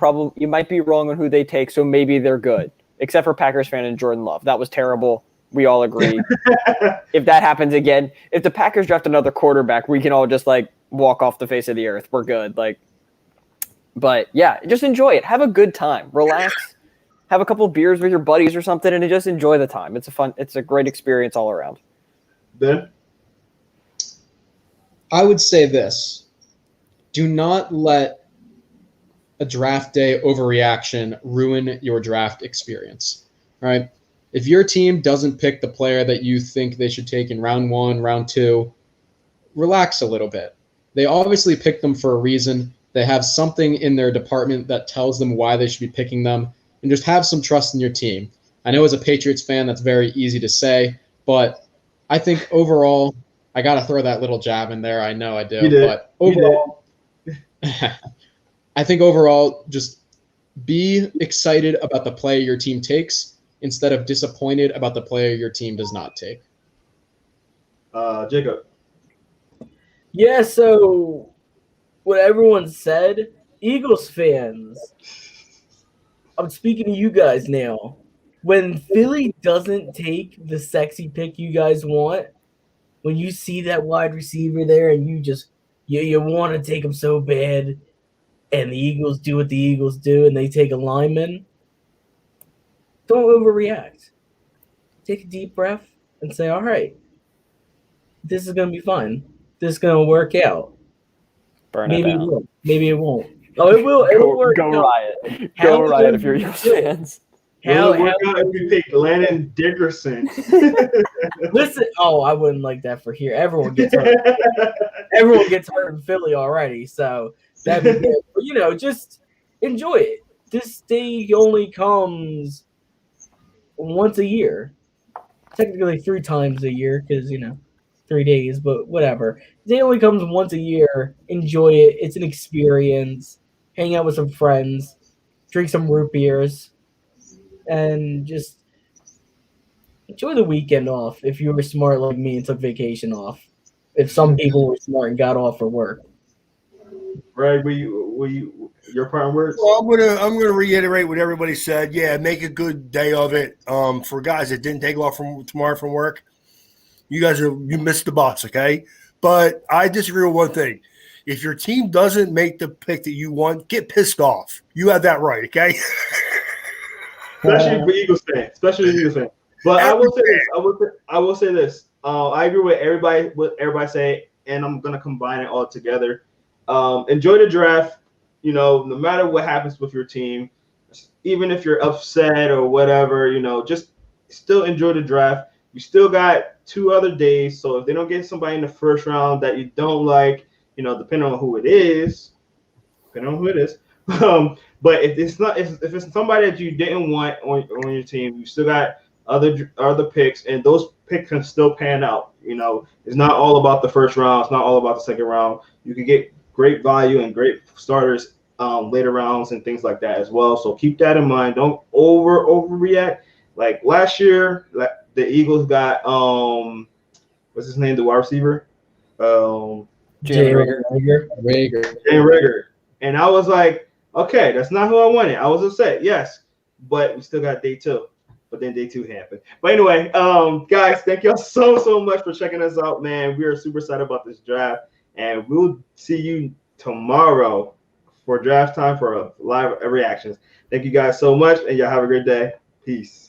might be wrong on who they take, so maybe they're good. Except for Packers fan and Jordan Love. That was terrible. We all agree. If that happens again, if the Packers draft another quarterback, we can all just walk off the face of the earth. We're good. But yeah, just enjoy it. Have a good time. Relax. Have a couple of beers with your buddies or something, and just enjoy the time. It's a great experience all around. Ben? I would say this. Do not let a draft day overreaction ruin your draft experience. All right? If your team doesn't pick the player that you think they should take in round 1, round 2, relax a little bit. They obviously picked them for a reason. They have something in their department that tells them why they should be picking them, and just have some trust in your team. I know as a Patriots fan, that's very easy to say, but I think overall, I got to throw that little jab in there. I know I do, You did. but overall, I think overall, just be excited about the player your team takes instead of disappointed about the player your team does not take. Jacob. Yeah, so what everyone said, Eagles fans, I'm speaking to you guys now. When Philly doesn't take the sexy pick you guys want, when you see that wide receiver there and you want to take him so bad, and the Eagles do what the Eagles do and they take a lineman, don't overreact. Take a deep breath and say, all right, this is going to be fine. This is going to work out. Burn Maybe it it down. will. Maybe it won't. Oh, it will. It'll work Go out. Riot. How Go is Riot it if you're gonna Eagles be good? fans. Will it work out if we pick Landon Dickerson? Listen, I wouldn't like that for here. Everyone gets hurt. Everyone gets hurt in Philly already, so that'd be good. But, just enjoy it. This day only comes once a year. Technically 3 times a year because, 3 days, but whatever. Day only comes once a year. Enjoy it. It's an experience. Hang out with some friends. Drink some root beers. And just enjoy the weekend off if you were smart like me and took vacation off. If some people were smart and got off for work. Right? Will you your parting words? Well, I'm gonna reiterate what everybody said. Yeah, make a good day of it. For guys that didn't take off from tomorrow from work, you missed the bus, okay? But I disagree with one thing. If your team doesn't make the pick that you want, get pissed off. You have that right, okay? Especially for Eagles fans. But I will say this. I will say this. I agree with everybody say, and I'm gonna combine it all together. Enjoy the draft. No matter what happens with your team, even if you're upset or whatever, just still enjoy the draft. You still got 2 other days, so if they don't get somebody in the first round that you don't like, depending on who it is, but if it's somebody that you didn't want on your team, you still got other picks, and those picks can still pan out. It's not all about the first round. It's not all about the second round. You can get great value and great starters later rounds and things like that as well. So keep that in mind. Don't overreact. Like last year, the Eagles got what's his name, the wide receiver, Jalen Rager, and I was like, okay, that's not who I wanted. I was upset, yes, but we still got day 2. But then day 2 happened. But anyway, guys, thank y'all so much for checking us out, man. We are super excited about this draft, and we'll see you tomorrow for draft time for live reactions. Thank you guys so much, and y'all have a great day. Peace.